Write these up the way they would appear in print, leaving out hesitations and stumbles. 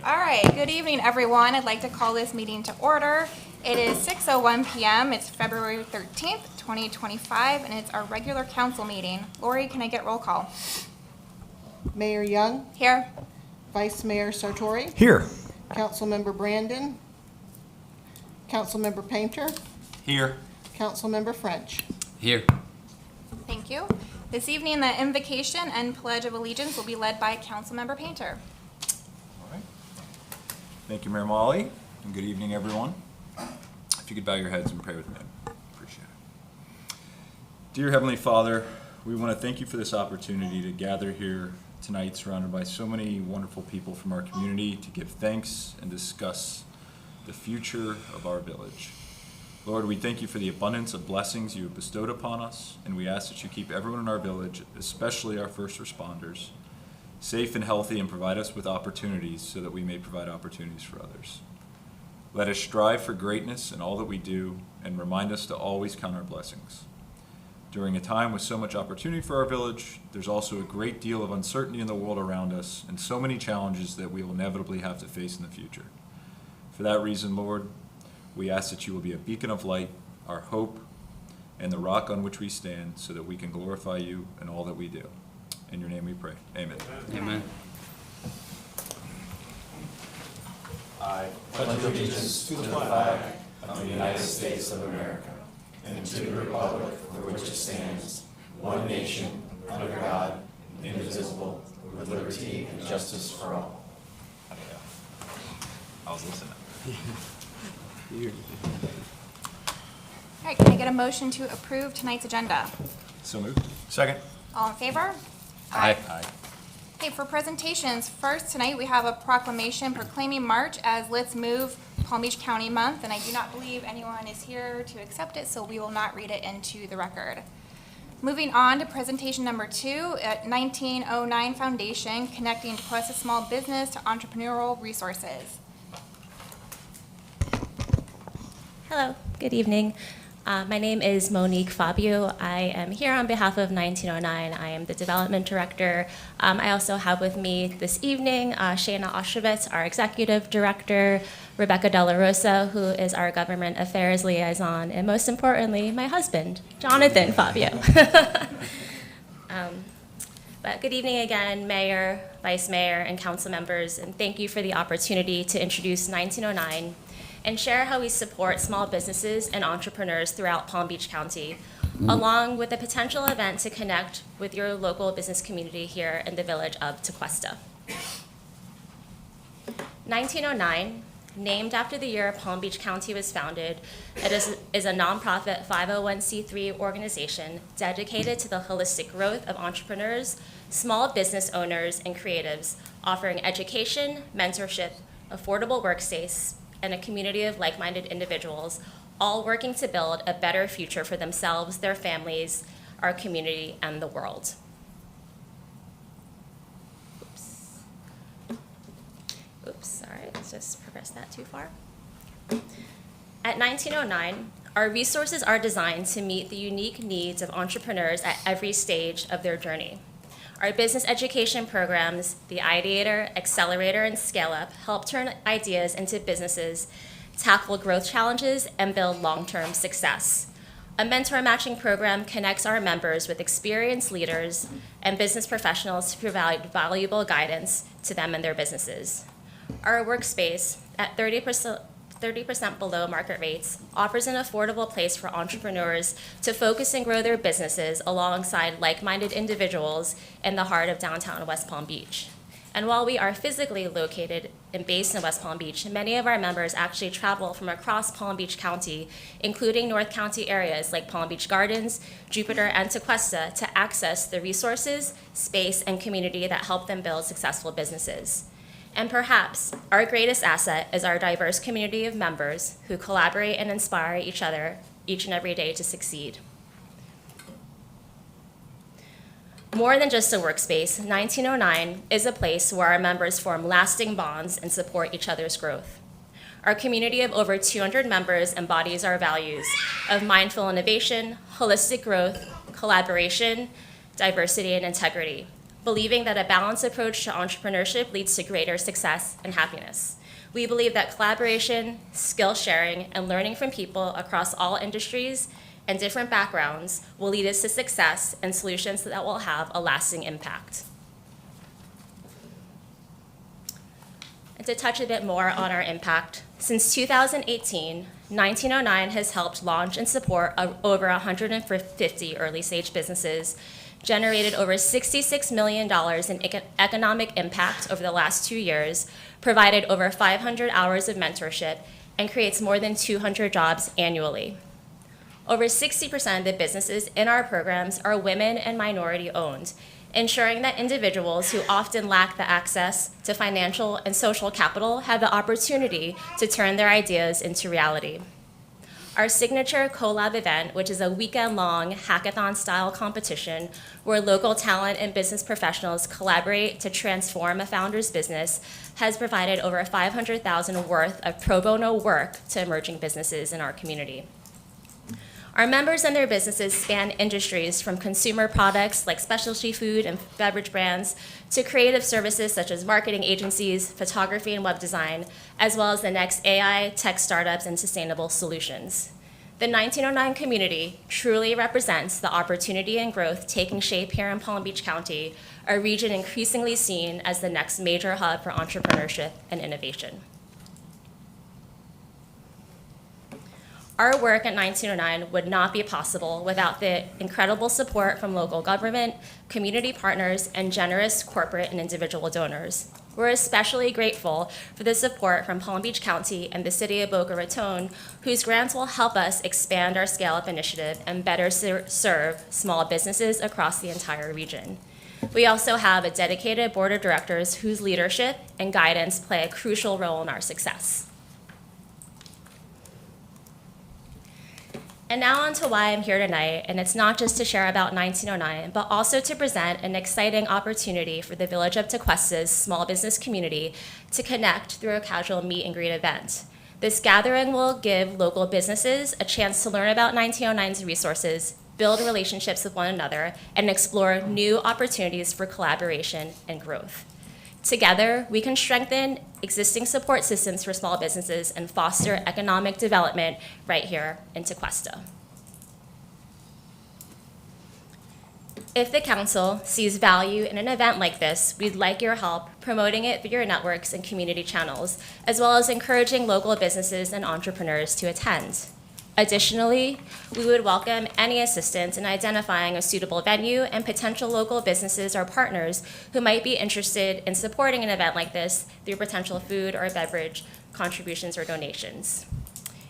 All right, good evening, everyone. I'd like to call this meeting to order. It is 6:01 p.m. It's February 13th, 2025, and it's our regular council meeting. Lori, can I get roll call? Mayor Young, Here. Vice Mayor Sartori, Here. Councilmember Brandon, Councilmember Painter, Here. Councilmember French. Here. Thank you. This evening, the invocation and pledge of allegiance will be led by Councilmember Painter. All right. Thank you, Mayor Molly, and good evening, everyone. If you could bow your heads and pray with me, appreciate it. Dear Heavenly Father, we want to thank you for this opportunity to gather here tonight surrounded by so many wonderful people from our community to give thanks and discuss the future of our village. Lord, we thank you for the abundance of blessings you have bestowed upon us, and we ask that you keep everyone in our village, especially our first responders, safe and healthy, and provide us with opportunities so that we may provide opportunities for others. Let us strive for greatness in all that we do, and remind us to always count our blessings. During a time with so much opportunity for our village, there's also a great deal of uncertainty in the world around us, and so many challenges that we will inevitably have to face in the future. For that reason, Lord, we ask that you will be a beacon of light, our hope, and the rock on which we stand, so that we can glorify you in all that we do. In your name we pray. Amen. Amen. I pledge allegiance to the flag of the United States of America and to the republic for which it stands, one nation, under God, indivisible, with liberty and justice for all. I was listening. All right, can I get a motion to approve tonight's agenda? So moved. Second. All in favor? Aye. Aye. Okay, for presentations, first tonight we have a proclamation proclaiming March as Let's Move Palm Beach County Month, and I do not believe anyone is here to accept it, so we will not read it into the record. Moving on to presentation number 2 at 1909 Foundation, connecting Tequesta small business to entrepreneurial resources. Hello, good evening. My name is Monique Fabio. I am here on behalf of 1909. I am the development director. I also have with me this evening Shayna Ostrovitz, our executive director, Rebecca Della Rosa, who is our government affairs liaison, and most importantly, my husband, Jonathan Fabio. But good evening again, Mayor, Vice Mayor, and council members, and thank you for the opportunity to introduce 1909 and share how we support small businesses and entrepreneurs throughout Palm Beach County, along with a potential event to connect with your local business community here in the village of Tequesta. 1909, named after the year Palm Beach County was founded, it is a nonprofit 501c3 organization dedicated to the holistic growth of entrepreneurs, small business owners, and creatives, offering education, mentorship, affordable workspace, and a community of like-minded individuals, all working to build a better future for themselves, their families, our community, and the world. Oops, sorry, let's just progress that too far. At 1909, our resources are designed to meet the unique needs of entrepreneurs at every stage of their journey. Our business education programs, the Ideator, Accelerator, and Scale Up, help turn ideas into businesses, tackle growth challenges, and build long-term success. A mentor matching program connects our members with experienced leaders and business professionals to provide valuable guidance to them and their businesses. Our workspace, at 30% below market rates, offers an affordable place for entrepreneurs to focus and grow their businesses alongside like-minded individuals in the heart of downtown West Palm Beach. And while we are physically located and based in West Palm Beach, many of our members actually travel from across Palm Beach County, including North County areas like Palm Beach Gardens, Jupiter, and Tequesta, to access the resources, space, and community that help them build successful businesses. And perhaps our greatest asset is our diverse community of members who collaborate and inspire each other each and every day to succeed. More than just a workspace, 1909 is a place where our members form lasting bonds and support each other's growth. Our community of over 200 members embodies our values of mindful innovation, holistic growth, collaboration, diversity, and integrity. believing that a balanced approach to entrepreneurship leads to greater success and happiness. We believe that collaboration, skill sharing, and learning from people across all industries and different backgrounds will lead us to success and solutions that will have a lasting impact. And to touch a bit more on our impact, since 2018, 1909 has helped launch and support over 150 early-stage businesses, generated over $66 million in economic impact over the last 2 years, provided over 500 hours of mentorship, and creates more than 200 jobs annually. Over 60% of the businesses in our programs are women and minority-owned, ensuring that individuals who often lack the access to financial and social capital have the opportunity to turn their ideas into reality. Our signature collab event, which is a weekend-long hackathon-style competition where local talent and business professionals collaborate to transform a founder's business, has provided over $500,000 worth of pro bono work to emerging businesses in our community. Our members and their businesses span industries from consumer products like specialty food and beverage brands to creative services such as marketing agencies, photography and web design, as well as the next AI, tech startups, and sustainable solutions. The 1909 community truly represents the opportunity and growth taking shape here in Palm Beach County, a region increasingly seen as the next major hub for entrepreneurship and innovation. Our work at 1909 would not be possible without the incredible support from local government, community partners, and generous corporate and individual donors. We're especially grateful for the support from Palm Beach County and the City of Boca Raton, whose grants will help us expand our Scale Up initiative and better serve small businesses across the entire region. We also have a dedicated board of directors whose leadership and guidance play a crucial role in our success. And now on to why I'm here tonight, and it's not just to share about 1909, but also to present an exciting opportunity for the Village of Tequesta's small business community to connect through a casual meet and greet event. This gathering will give local businesses a chance to learn about 1909's resources, build relationships with one another, and explore new opportunities for collaboration and growth. Together, we can strengthen existing support systems for small businesses and foster economic development right here in Tequesta. If the council sees value in an event like this, we'd like your help promoting it through your networks and community channels, as well as encouraging local businesses and entrepreneurs to attend. Additionally, we would welcome any assistance in identifying a suitable venue and potential local businesses or partners who might be interested in supporting an event like this through potential food or beverage contributions or donations.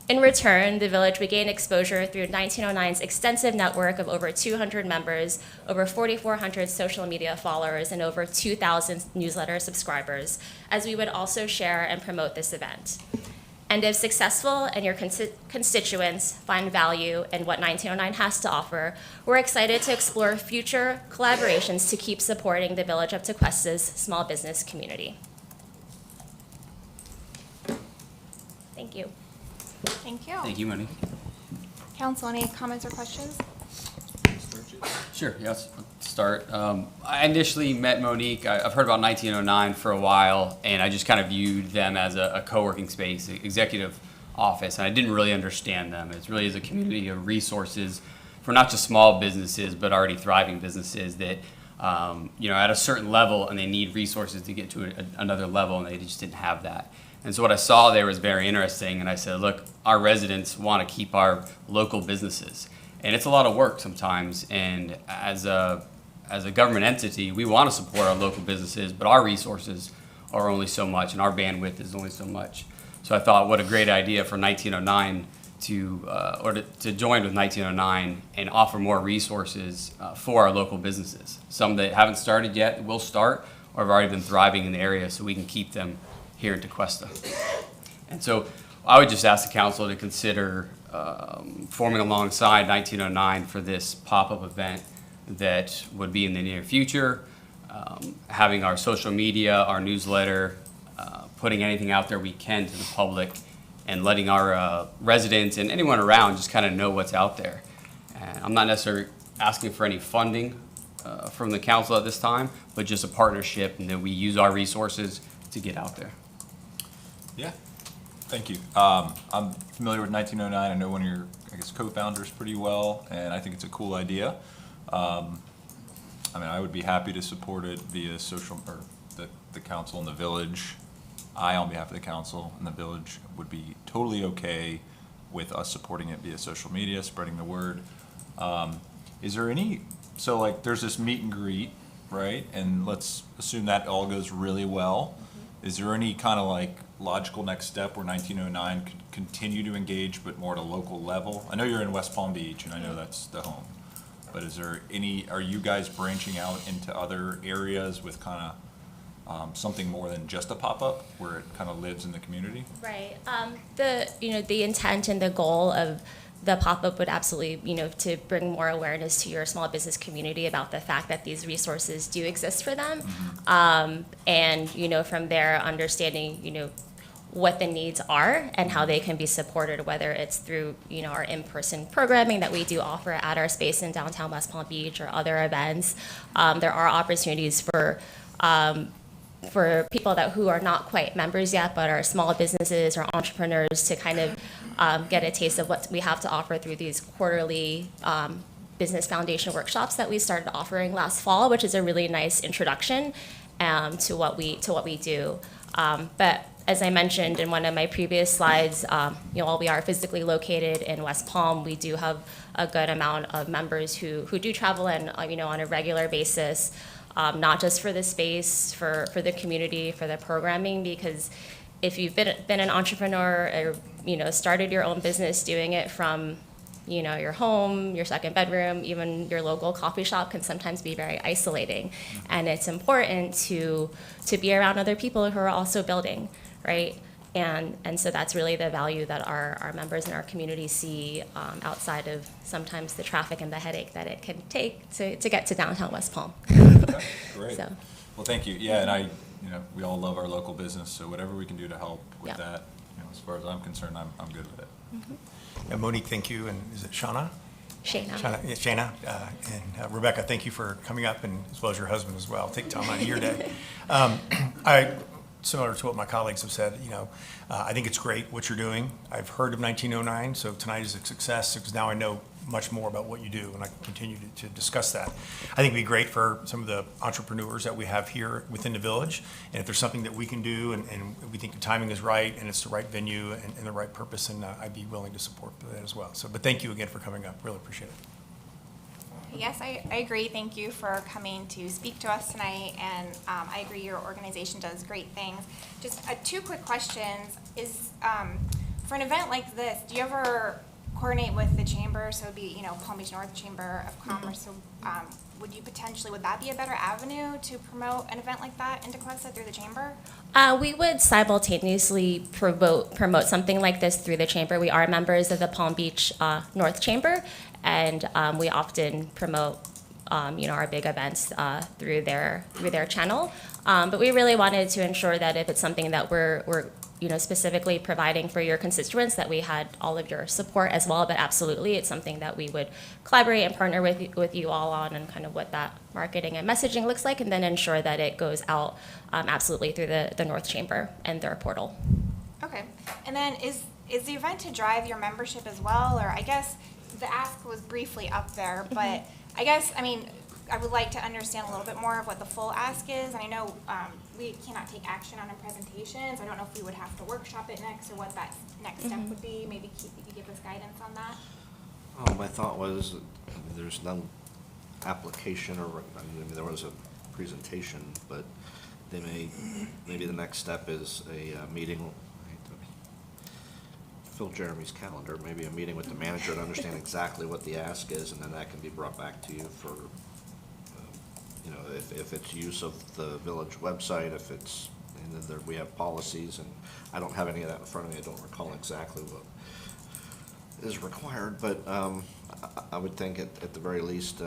In return, the village would gain exposure through 1909's extensive network of over 200 members, over 4,400 social media followers, and over 2,000 newsletter subscribers, as we would also share and promote this event. And if successful and your constituents find value in what 1909 has to offer, we're excited to explore future collaborations to keep supporting the Village of Tequesta's small business community. Thank you. Thank you. Thank you, Monique. Council, any comments or questions? Sure, yeah, let's start. I initially met Monique. I've heard about 1909 for a while, and I just kind of viewed them as a co-working space, executive office, and I didn't really understand them. It really is a community of resources for not just small businesses, but already thriving businesses that, at a certain level, and they need resources to get to another level, and they just didn't have that. And so what I saw there was very interesting, and I said, look, our residents want to keep our local businesses. And it's a lot of work sometimes, and as a government entity, we want to support our local businesses, but our resources are only so much, and our bandwidth is only so much. So I thought, what a great idea for 1909 to join with 1909 and offer more resources for our local businesses. Some that haven't started yet will start, or have already been thriving in the area, so we can keep them here in Tequesta. And so I would just ask the council to consider forming alongside 1909 for this pop-up event that would be in the near future, having our social media, our newsletter, putting anything out there we can to the public, and letting our residents and anyone around just kind of know what's out there. And I'm not necessarily asking for any funding from the council at this time, but just a partnership, and that we use our resources to get out there. Yeah, thank you. I'm familiar with 1909. I know one of your, I guess, co-founders pretty well, and I think it's a cool idea. I mean, I would be happy to support it via social, or the council and the village. I, on behalf of the council and the village, would be totally okay with us supporting it via social media, spreading the word. Is there any, so like, there's this meet and greet, right? And let's assume that all goes really well. Is there any kind of like logical next step where 1909 could continue to engage, but more at a local level? I know you're in West Palm Beach, and I know that's the home. But is there any, are you guys branching out into other areas with kind of something more than just a pop-up, where it kind of lives in the community? Right. The intent and the goal of the pop-up would absolutely, to bring more awareness to your small business community about the fact that these resources do exist for them. And, from there, understanding, what the needs are and how they can be supported, whether it's through, our in-person programming that we do offer at our space in downtown West Palm Beach or other events. There are opportunities for people who are not quite members yet, but are small businesses or entrepreneurs to kind of get a taste of what we have to offer through these quarterly business foundation workshops that we started offering last fall, which is a really nice introduction to what we do. But as I mentioned in one of my previous slides, while we are physically located in West Palm, we do have a good amount of members who do travel in, on a regular basis. Not just for the space, for the community, for the programming, because if you've been an entrepreneur or, started your own business, doing it from, your home, your second bedroom, even your local coffee shop can sometimes be very isolating. And it's important to be around other people who are also building, right? And so that's really the value that our members in our community see outside of sometimes the traffic and the headache that it can take to get to downtown West Palm. Okay, great. So. Well, thank you. Yeah, and we all love our local business, so whatever we can do to help with Yeah. that, as far as I'm concerned, I'm good with it. And Monique, thank you, and is it Shauna? Shayna. Shayna, and Rebecca, thank you for coming up, and as well as your husband as well. Take time out of your day. Similar to what my colleagues have said, I think it's great what you're doing. I've heard of 1909, so tonight is a success because now I know much more about what you do, and I can continue to discuss that. I think it'd be great for some of the entrepreneurs that we have here within the village, and if there's something that we can do and we think the timing is right and it's the right venue and the right purpose, and I'd be willing to support that as well. So, but thank you again for coming up. Really appreciate it. Yes, I agree. Thank you for coming to speak to us tonight, and I agree your organization does great things. Just two quick questions. Is for an event like this, do you ever coordinate with the chamber? So it'd be, Palm Beach North Chamber of Commerce. So would that be a better avenue to promote an event like that in Tequesta through the chamber? We would simultaneously promote something like this through the chamber. We are members of the Palm Beach North Chamber, and we often promote our big events through their channel. But we really wanted to ensure that if it's something that we're specifically providing for your constituents, that we had all of your support as well. But absolutely, it's something that we would collaborate and partner with you all on, and kind of what that marketing and messaging looks like, and then ensure that it goes out absolutely through the North Chamber and their portal. Okay. And then is the event to drive your membership as well? Or I guess the ask was briefly up there, but I would like to understand a little bit more of what the full ask is. And I know we cannot take action on presentations. I don't know if we would have to workshop it next, or what that next step would be. Maybe Keith, you could give us guidance on that. My thought was there's no application, or there was a presentation, but maybe the next step is a meeting. Fill Jeremy's calendar, maybe a meeting with the manager to understand exactly what the ask is, and then that can be brought back to you for, if it's use of the village website, if it's, we have policies, and I don't have any of that in front of me. I don't recall exactly what is required, but I would think at the very least,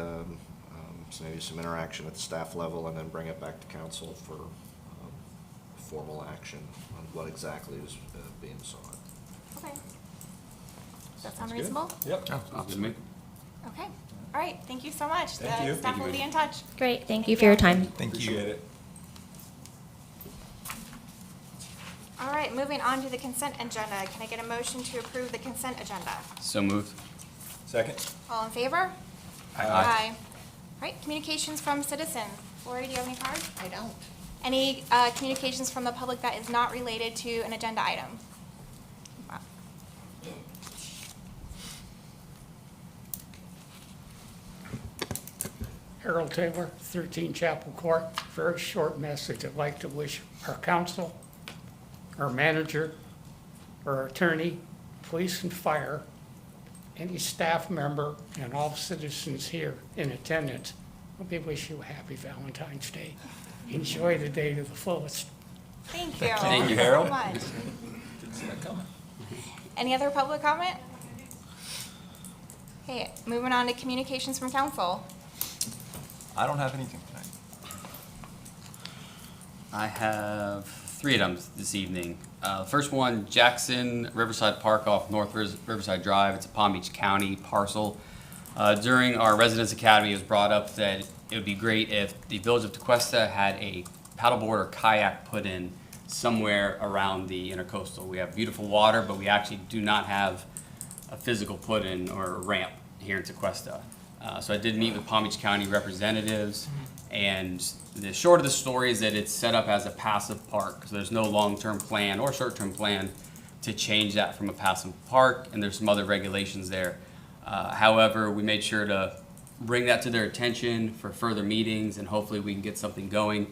maybe some interaction at the staff level, and then bring it back to council for formal action on what exactly is being sought. Okay. Does that sound Sounds good. reasonable? Yep. Sounds good to me. Okay. All right, thank you so much. Thank you. Staff Thank you, will be Vicky. in touch. Great, thank you for your time. Thank you. Appreciate it. All right, moving on to the consent agenda. Can I get a motion to approve the consent agenda? So moved. Second? All in favor? Aye. All right, communications from citizens. Lori, do you have any cards? I don't. Any communications from the public that is not related to an agenda item? Harold Taylor, 13 Chapel Court. Very short message. I'd like to wish our council, our manager, our attorney, police and fire, any staff member, and all citizens here in attendance, we wish you a happy Valentine's Day. Enjoy the day to the fullest. Thank you. Thank you, Harold. So much. Didn't see that coming. Any other public comment? Okay, moving on to communications from council. I don't have anything tonight. I have 3 items this evening. First one, Jackson Riverside Park off North Riverside Drive. It's a Palm Beach County parcel. During our Residence Academy, it was brought up that it would be great if the Village of Tequesta had a paddleboard or kayak put in somewhere around the intercoastal. We have beautiful water, but we actually do not have a physical put-in or a ramp here in Tequesta. So I did meet with Palm Beach County representatives, and the short of the story is that it's set up as a passive park. So there's no long-term plan or short-term plan to change that from a passive park, and there's some other regulations there. However, we made sure to bring that to their attention for further meetings, and hopefully we can get something going,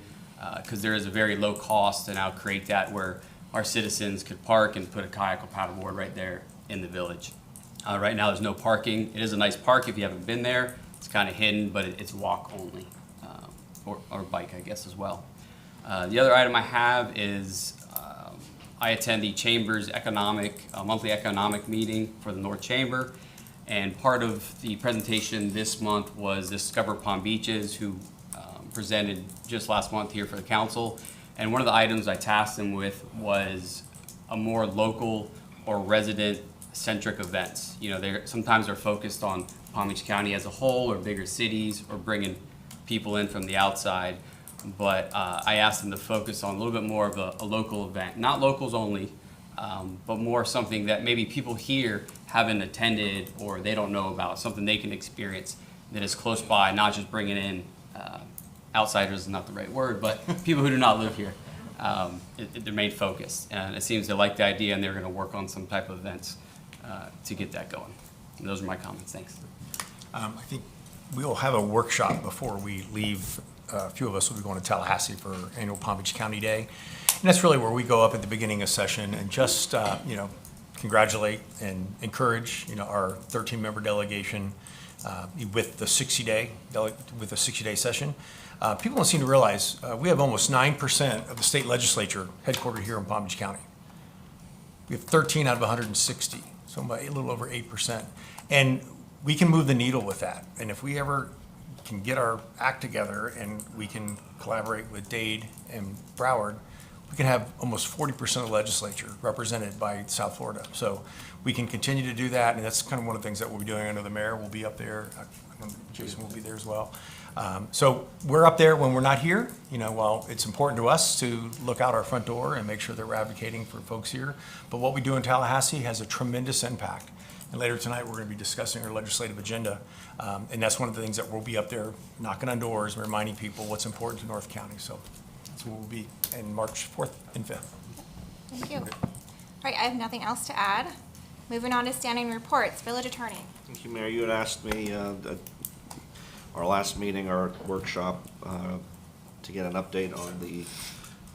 because there is a very low cost to now create that where our citizens could park and put a kayak or paddleboard right there in the village. Right now, there's no parking. It is a nice park if you haven't been there. It's kind of hidden, but it's walk only, or bike, I guess, as well. The other item I have is I attend the Chamber's monthly economic meeting for the North Chamber, and part of the presentation this month was Discover Palm Beaches, who presented just last month here for the council. And one of the items I tasked them with was a more local or resident-centric events. You know, sometimes they're focused on Palm Beach County as a whole, or bigger cities, or bringing people in from the outside. But I asked them to focus on a little bit more of a local event, not locals only, but more something that maybe people here haven't attended or they don't know about, something they can experience that is close by, not just bringing in outsiders is not the right word, but people who do not live here. Their main focus, and it seems they like the idea, and they're going to work on some type of events to get that going. And those are my comments. Thanks. I think we will have a workshop before we leave. A few of us will be going to Tallahassee for annual Palm Beach County Day. And that's really where we go up at the beginning of session and just, congratulate and encourage, our 13-member delegation with the 60-day session. People don't seem to realize we have almost 9% of the state legislature headquartered here in Palm Beach County. We have 13 out of 160, so about a little over 8%. And we can move the needle with that. And if we ever can get our act together and we can collaborate with Dade and Broward, we can have almost 40% of the legislature represented by South Florida. So we can continue to do that, and that's kind of one of the things that we'll be doing under the mayor. We'll be up there. Jason will be there as well. So we're up there when we're not here. While it's important to us to look out our front door and make sure that we're advocating for folks here, but what we do in Tallahassee has a tremendous impact. And later tonight, we're going to be discussing our legislative agenda. And that's one of the things that we'll be up there knocking on doors, reminding people what's important to North County. So that's what we'll be in March 4th and 5th. Thank you. All right, I have nothing else to add. Moving on to standing reports. Village Attorney. Thank you, Mayor. You had asked me our last meeting, our workshop, to get an update on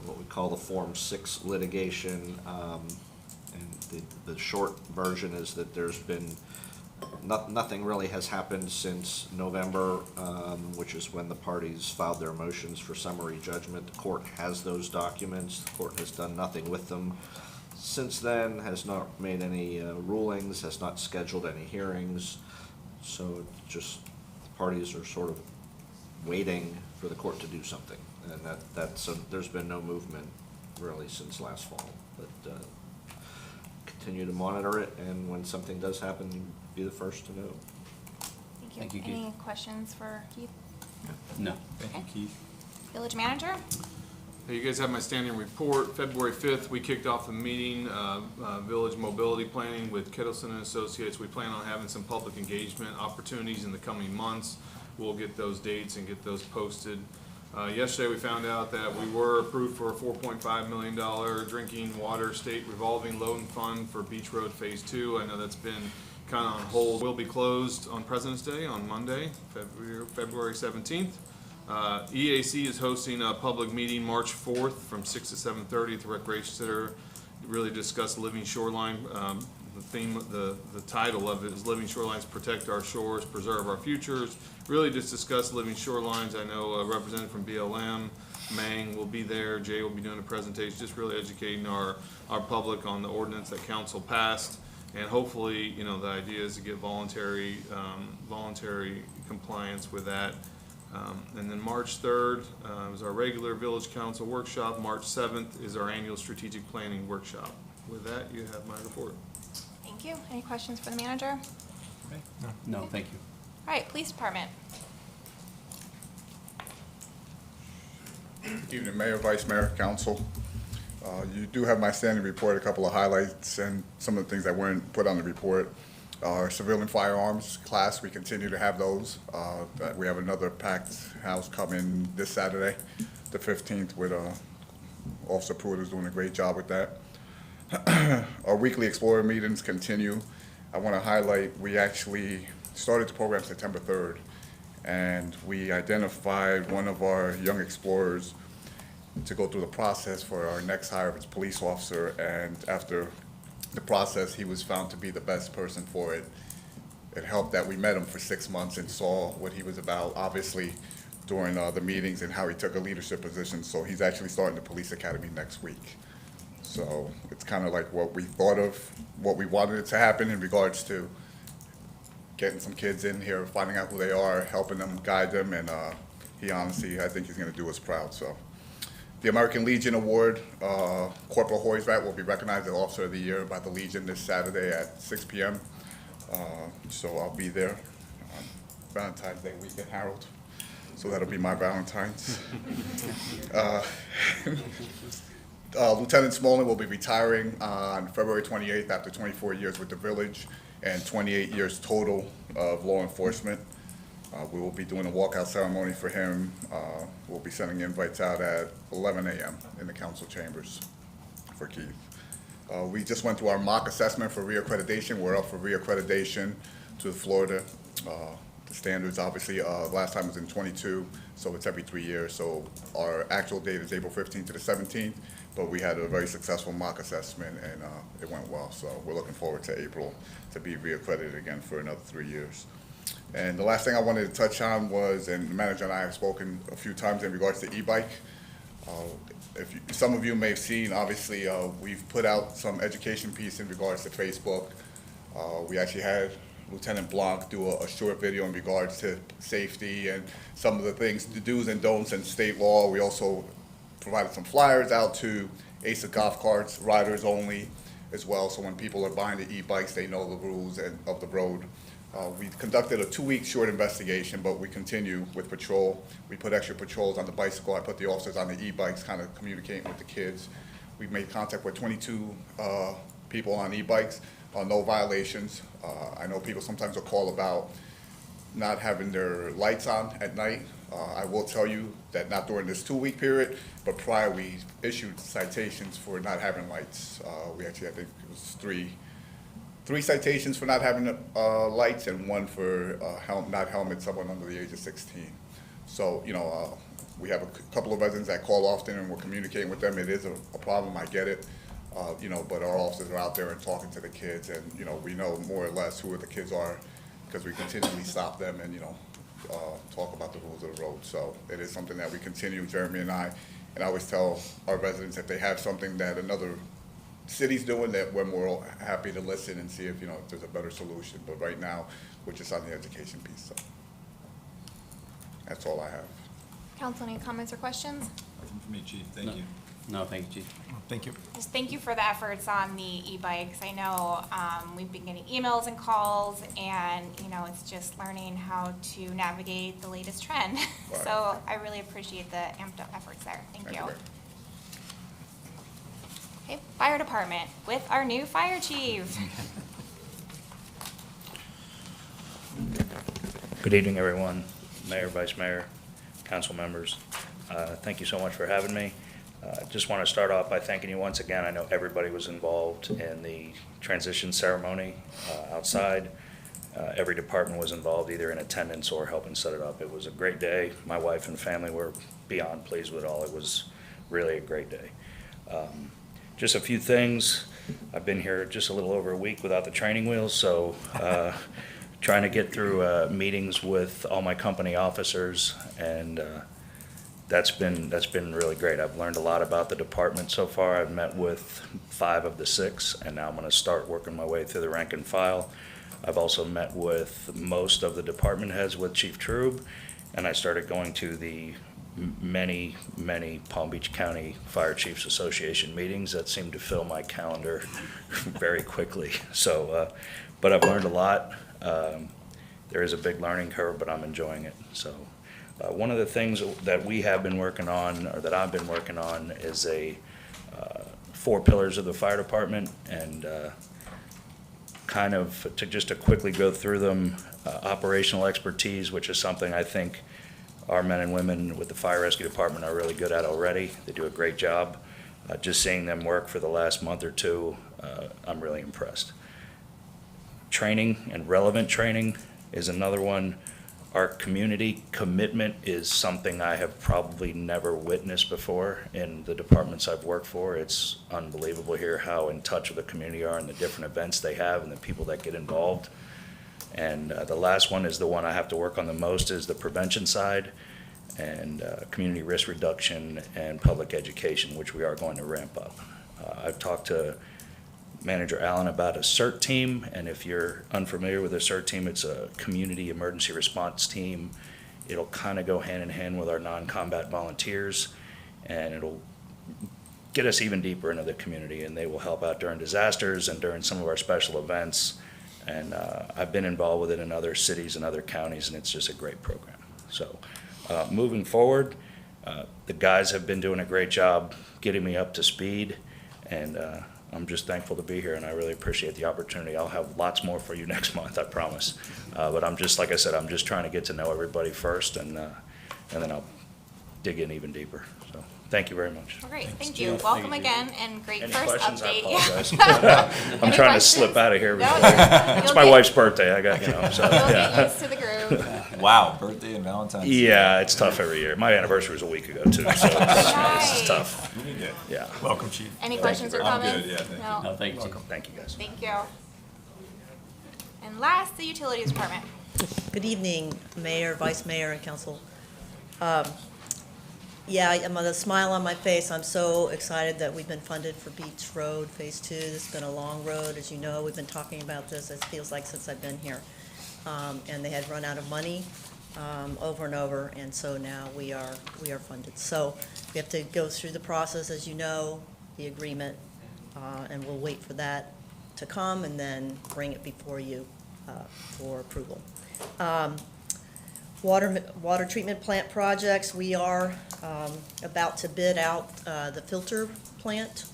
what we call the Form 6 litigation. And the short version is that there's been nothing really has happened since November, which is when the parties filed their motions for summary judgment. The court has those documents. The court has done nothing with them since then, has not made any rulings, has not scheduled any hearings. So just the parties are sort of waiting for the court to do something. And so there's been no movement really since last fall. But continue to monitor it, and when something does happen, you'll be the first to know. Thank Thank you. Thank you, Keith. Any questions for Keith? No. Thank you, Keith. Village manager? Hey, you guys have my standing report. February 5th, we kicked off a meeting, Village Mobility Planning with Kettleson and Associates. We plan on having some public engagement opportunities in the coming months. We'll get those dates and get those posted. Yesterday, we found out that we were approved for a $4.5 million drinking water state revolving loan fund for Beach Road Phase 2. I know that's been kind of on hold. We'll be closed on President's Day on Monday, February 17th. EAC is hosting a public meeting March 4th from 6 to 7:30 at the Recreation Center. Really discuss living shoreline. The theme, the title of it is Living Shorelines Protect Our Shores, Preserve Our Futures. Really just discuss living shorelines. I know a representative from BLM, Mang will be there, Jay will be doing a presentation, just really educating our public on the ordinance that council passed. And hopefully, you know, the idea is to get voluntary compliance with that. And then March 3rd is our regular Village Council workshop. March 7th is our annual strategic planning workshop. With that, you have my report. Thank you. Any questions for the manager? No, thank you. All right, police department. Good evening, Mayor, Vice Mayor, Council. You do have my standing report, a couple of highlights and some of the things that weren't put on the report. Our civilian firearms class, we continue to have those. We have another packed house coming this Saturday, the 15th, with Officer Pruitt is doing a great job with that. Our weekly Explorer meetings continue. I want to highlight, we actually started the program September 3rd, and we identified one of our young explorers to go through the process for our next hire as police officer, and after the process, he was found to be the best person for it. It helped that we met him for 6 months and saw what he was about, obviously, during the meetings and how he took a leadership position. So he's actually starting the police academy next week. So it's kind of like what we thought of, what we wanted it to happen in regards to getting some kids in here, finding out who they are, helping them, guide them, and he honestly, I think he's gonna do us proud, so. The American Legion Award, Corporal Hoysrat will be recognized as Officer of the Year by the Legion this Saturday at 6 p.m. So I'll be there on Valentine's Day weekend, Harold. So that'll be my Valentine's. Lieutenant Smolin will be retiring on February 28th after 24 years with the Village and 28 years total of law enforcement. We will be doing a walkout ceremony for him. We'll be sending invites out at 11 a.m. in the council chambers for Keith. We just went through our mock assessment for reaccreditation. We're up for reaccreditation to Florida. The standards, obviously, last time was in 22, so it's every 3 years. So our actual date is April 15th to the 17th, but we had a very successful mock assessment, and it went well. So we're looking forward to April to be reaccredited again for another 3 years. And the last thing I wanted to touch on was, and the manager and I have spoken a few times in regards to e-bike. Some of you may have seen, obviously, we've put out some education piece in regards to Facebook. We actually had Lieutenant Blanc do a short video in regards to safety and some of the things, the do's and don'ts in state law. We also provided some flyers out to ACE golf carts, riders only as well, so when people are buying the e-bikes, they know the rules of the road. We conducted a 2-week short investigation, but we continue with patrol. We put extra patrols on the bicycle. I put the officers on the e-bikes, kind of communicating with the kids. We've made contact with 22 people on e-bikes, no violations. I know people sometimes will call about not having their lights on at night. I will tell you that not during this 2-week period, but prior we issued citations for not having lights. We actually, I think it was three citations for not having lights and one for not helmet someone under the age of 16. So, you know, we have a couple of residents that call often and we're communicating with them. It is a problem, I get it, you know, but our officers are out there and talking to the kids, and, you know, we know more or less who the kids are because we continually stop them and, you know, talk about the rules of the road. So it is something that we continue, Jeremy and I always tell our residents if they have something that another city's doing, that we're more happy to listen and see if, you know, if there's a better solution. But right now, we're just on the education piece, so that's all I have. Council, any comments or questions? Nothing from me, Chief. Thank you. No, thank you, Chief. Thank you. Just thank you for the efforts on the e-bikes. I know we've been getting emails and calls, and it's just learning how to navigate the latest trend. Right. So I really appreciate the amped up efforts there. Thank you. Okay, fire department with our new fire chief. Good evening, everyone. Mayor, Vice Mayor, council members. Thank you so much for having me. Just want to start off by thanking you once again. I know everybody was involved in the transition ceremony outside. Every department was involved, either in attendance or helping set it up. It was a great day. My wife and family were beyond pleased with it all. It was really a great day. Just a few things. I've been here just a little over a week without the training wheels, so trying to get through meetings with all my company officers, and that's been really great. I've learned a lot about the department so far. I've met with 5 of the 6, and now I'm going to start working my way through the rank and file. I've also met with most of the department heads with Chief Trube, and I started going to the many Palm Beach County Fire Chiefs Association meetings that seem to fill my calendar very quickly. So, but I've learned a lot. There is a big learning curve, but I'm enjoying it. So one of the things that we have been working on, or that I've been working on, is 4 pillars of the fire department, and kind of to quickly go through them. Operational expertise, which is something I think our men and women with the fire rescue department are really good at already. They do a great job. Just seeing them work for the last month or 2, I'm really impressed. Training and relevant training is another one. Our community commitment is something I have probably never witnessed before in the departments I've worked for. It's unbelievable here how in touch with the community are and the different events they have and the people that get involved. And the last one is the one I have to work on the most, is the prevention side and community risk reduction and public education, which we are going to ramp up. I've talked to Manager Allen about a CERT team, and if you're unfamiliar with a CERT team, it's a community emergency response team. It'll kind of go hand in hand with our non-combat volunteers, and it'll get us even deeper into the community, and they will help out during disasters and during some of our special events. And I've been involved with it in other cities and other counties, and it's just a great program. So moving forward, the guys have been doing a great job getting me up to speed, and I'm just thankful to be here, and I really appreciate the opportunity. I'll have lots more for you next month, I promise. But I'm just, like I said, I'm just trying to get to know everybody first, and then I'll dig in even deeper. So thank you very much. Well, great, thank you. Welcome again, and great Any first questions? I update. apologize. I'm Any trying to slip questions? out of here. No, Before. you'll It's my get- wife's birthday. I got, so, You'll get yeah. used to the groove. Wow, birthday and Valentine's Day. Yeah, it's tough every year. My anniversary was a week ago, too, so it's tough. You need it. Yeah. Welcome, Chief. Any questions or I'm comments? good, yeah, thank you. No. No, thank you, Chief. Thank you, guys. Thank you. And last, the utilities department. Good evening, Mayor, Vice Mayor, and Council. Yeah, I'm with a smile on my face. I'm so excited that we've been funded for Beach Road Phase 2. It's been a long road, as you know. We've been talking about this, it feels like, since I've been here. And they had run out of money over and over, and so now we are funded. So we have to go through the process, as you know, the agreement, and we'll wait for that to come and then bring it before you for approval. Water treatment plant projects, we are about to bid out the filter plant,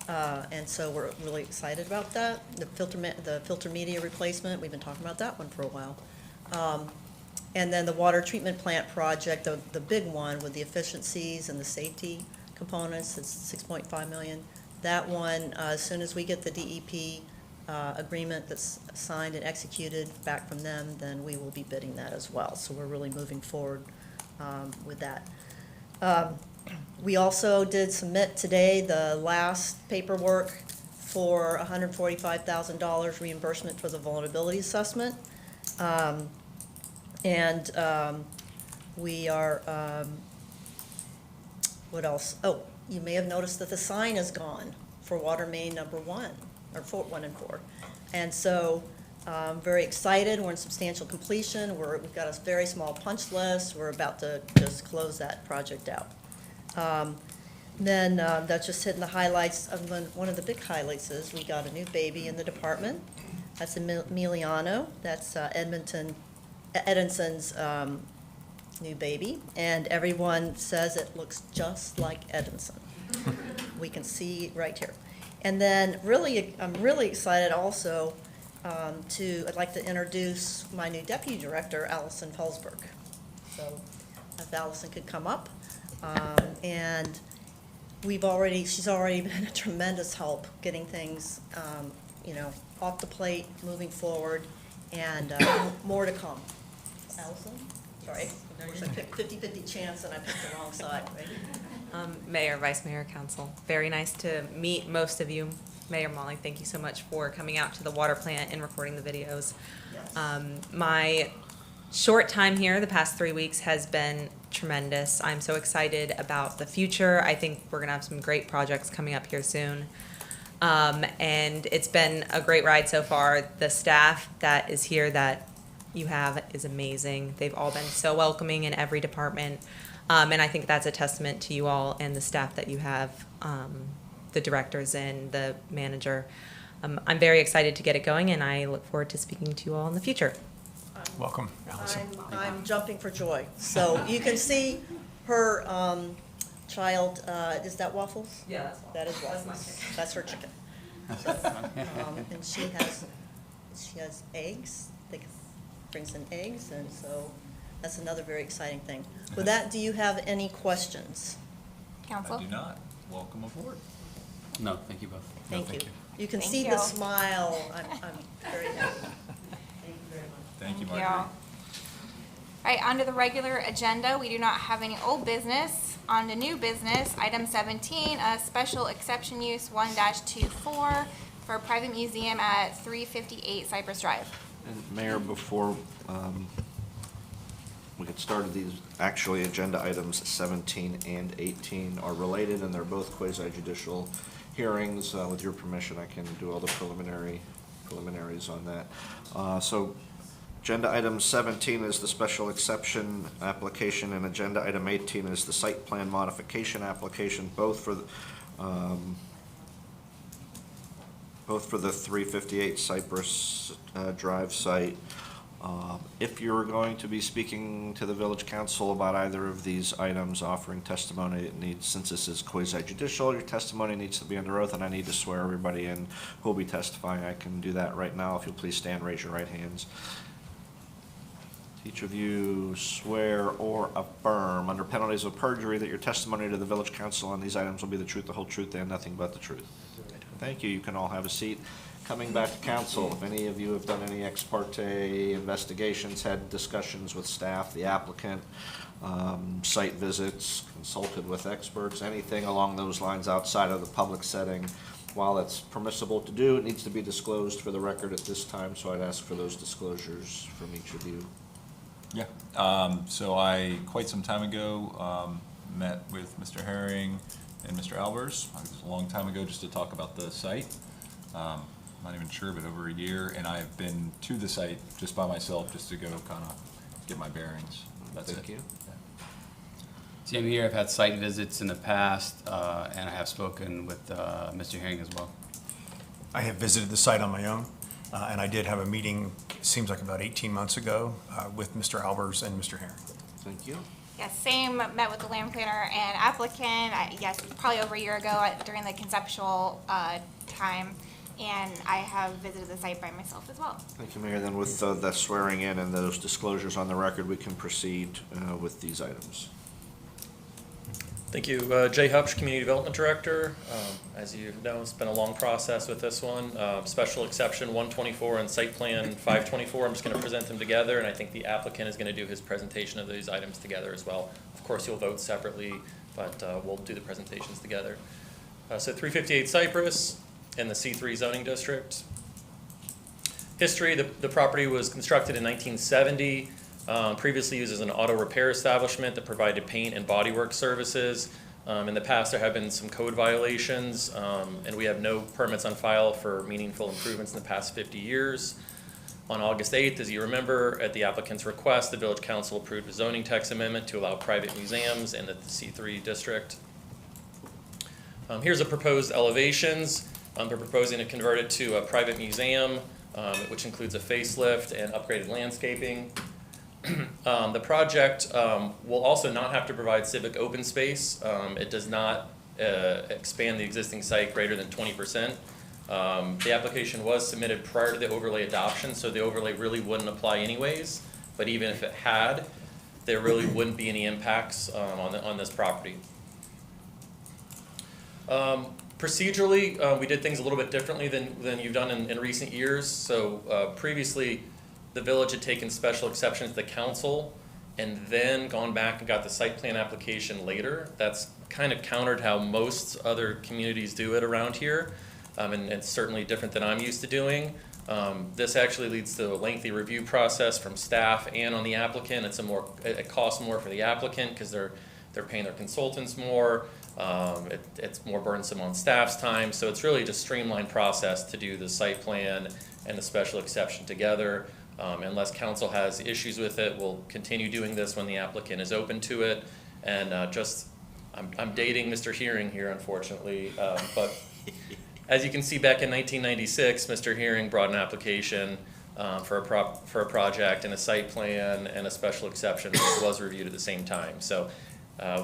and so we're really excited about that. The filter media replacement, we've been talking about that one for a while. And then the water treatment plant project, the big one with the efficiencies and the safety components, it's $6.5 million. That one, as soon as we get the DEP agreement that's signed and executed back from them, then we will be bidding that as well. So we're really moving forward with that. We also did submit today the last paperwork for $145,000 reimbursement for the vulnerability assessment. We are, what else? Oh, you may have noticed that the sign is gone for water main number 1, or 1 and 4. And so, very excited. We're in substantial completion. We've got a very small punch list. We're about to just close that project out. Then that's just hitting the highlights. One of the big highlights is we got a new baby in the department. That's Emiliano. That's Edison's new baby. And everyone says it looks just like Edison. We can see right here. And then I'm really excited also I'd like to introduce my new deputy director, Allison Felsberg. So if Allison could come up. And she's already been a tremendous help getting things, off the plate, moving forward, and more to come. Allison, sorry, there's a 50-50 chance and I picked the wrong side, right? Mayor, Vice Mayor, Council, very nice to meet most of you. Mayor Molly, thank you so much for coming out to the water plant and recording the videos. Yes. My short time here, the past 3 weeks, has been tremendous. I'm so excited about the future. I think we're gonna have some great projects coming up here soon. And it's been a great ride so far. The staff that is here that you have is amazing. They've all been so welcoming in every department. And I think that's a testament to you all and the staff that you have, the directors and the manager. I'm very excited to get it going, and I look forward to speaking to you all in the future. Welcome, Allison. I'm jumping for joy. So you can see her child, is that Waffles? Yeah, that's That is Waffles. That's her chicken. So, and she has eggs. They brings in eggs, and so that's another very exciting thing. With that, do you have any questions? Council? I do not. Welcome aboard. No, thank you both. Thank you. You can Thank see you. the smile. I'm very happy. Thank you very much. Thank you, Thank Marjorie. All right, on to the regular agenda. We do not have any old business. On to new business, item 17, a special exception use 1-24 for a private museum at 358 Cypress Drive. And Mayor, before we get started, these actually agenda items 17 and 18 are related, and they're both quasi-judicial hearings. With your permission, I can do all the preliminaries on that. So agenda item 17 is the special exception application, and agenda item 18 is the site plan modification application, both for the 358 Cypress Drive site. If you're going to be speaking to the village council about either of these items, offering testimony, since this is quasi-judicial, your testimony needs to be under oath, and I need to swear everybody in who will be testifying. I can do that right now. If you'll please stand, raise your right hands. Each of you swear or affirm under penalties of perjury that your testimony to the village council on these items will be the truth, the whole truth, and nothing but the truth. Thank you. You can all have a seat. Coming back to council, if any of you have done any ex parte investigations, had discussions with staff, the applicant, site visits, consulted with experts, anything along those lines outside of the public setting, while it's permissible to do, it needs to be disclosed for the record at this time, so I'd ask for those disclosures from each of you. Yeah, so I, quite some time ago, met with Mr. Herring and Mr. Albers. It was a long time ago just to talk about the site. Not even sure, but over a year, and I've been to the site just by myself just to go kind of get my bearings. That's it. Thank you. Same here, I've had site visits in the past, and I have spoken with Mr. Herring as well. I have visited the site on my own, and I did have a meeting, seems like about 18 months ago, with Mr. Albers and Mr. Herring. Thank you. Yes, same, met with the land planner and applicant, yes, probably over a year ago during the conceptual time, and I have visited the site by myself as well. Thank you, Mayor. Then with the swearing in and those disclosures on the record, we can proceed with these items. Thank you. Jay Hupsch, Community Development Director. As you know, it's been a long process with this one. Special exception 124 and site plan 524. I'm just going to present them together, and I think the applicant is going to do his presentation of these items together as well. Of course, you'll vote separately, but we'll do the presentations together. So 358 Cypress in the C3 zoning district. History, the property was constructed in 1970. Previously used as an auto repair establishment that provided paint and bodywork services. In the past, there have been some code violations, and we have no permits on file for meaningful improvements in the past 50 years. On August 8th, as you remember, at the applicant's request, the Village Council approved a zoning text amendment to allow private museums in the C3 district. Here's the proposed elevations. They're proposing to convert it to a private museum, which includes a facelift and upgraded landscaping. The project will also not have to provide civic open space. It does not expand the existing site greater than 20%. The application was submitted prior to the overlay adoption, so the overlay really wouldn't apply anyways. But even if it had, there really wouldn't be any impacts on this property. Procedurally, we did things a little bit differently than you've done in recent years. So previously, the village had taken special exceptions to the council and then gone back and got the site plan application later. That's kind of countered how most other communities do it around here. And it's certainly different than I'm used to doing. This actually leads to a lengthy review process from staff and on the applicant. It costs more for the applicant because they're paying their consultants more. It's more burdensome on staff's time, so it's really just a streamlined process to do the site plan and the special exception together. Unless council has issues with it, we'll continue doing this when the applicant is open to it. And I'm dating Mr. Hearing here, unfortunately, but as you can see, back in 1996, Mr. Hearing brought an application for a project, and a site plan and a special exception was reviewed at the same time. So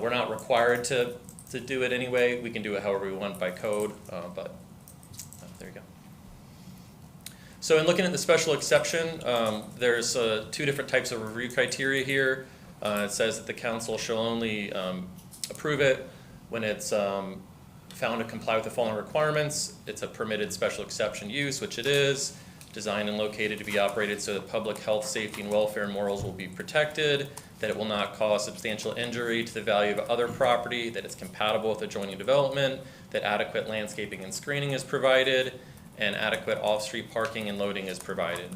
we're not required to do it anyway. We can do it however we want by code, but there you go. So in looking at the special exception, there's 2 different types of review criteria here. It says that the council shall only approve it when it's found to comply with the following requirements. It's a permitted special exception use, which it is, designed and located to be operated so that public health, safety, and welfare and morals will be protected, that it will not cause substantial injury to the value of other property, that it's compatible with adjoining development, that adequate landscaping and screening is provided, and adequate off-street parking and loading is provided.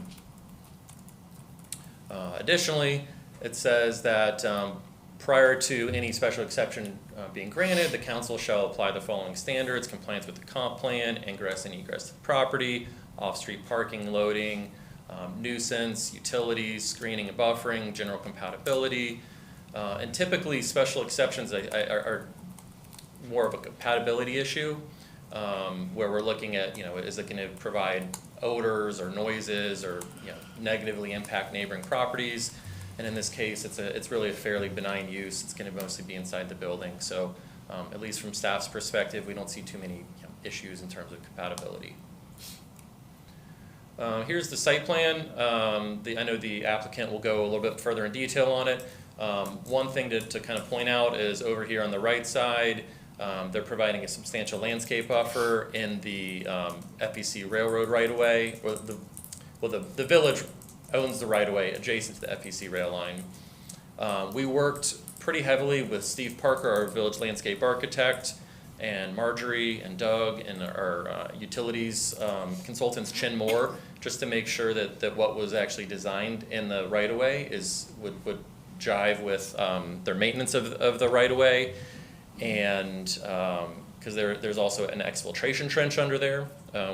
Additionally, it says that prior to any special exception being granted, the council shall apply the following standards: compliance with the comp plan, ingress and egress to the property, off-street parking, loading, nuisance, utilities, screening and buffering, general compatibility. And typically, special exceptions are more of a compatibility issue, where we're looking at, is it going to provide odors or noises or negatively impact neighboring properties? And in this case, it's really a fairly benign use. It's going to mostly be inside the building. So at least from staff's perspective, we don't see too many issues in terms of compatibility. Here's the site plan. I know the applicant will go a little bit further in detail on it. One thing to kind of point out is over here on the right side, they're providing a substantial landscape buffer in the FEC railroad right-of-way. The village owns the right-of-way adjacent to the FEC rail line. We worked pretty heavily with Steve Parker, our village landscape architect, and Marjorie and Doug and our utilities consultants, Chin Moore, just to make sure that what was actually designed in the right-of-way would jive with their maintenance of the right-of-way. And because there's also an exfiltration trench under there,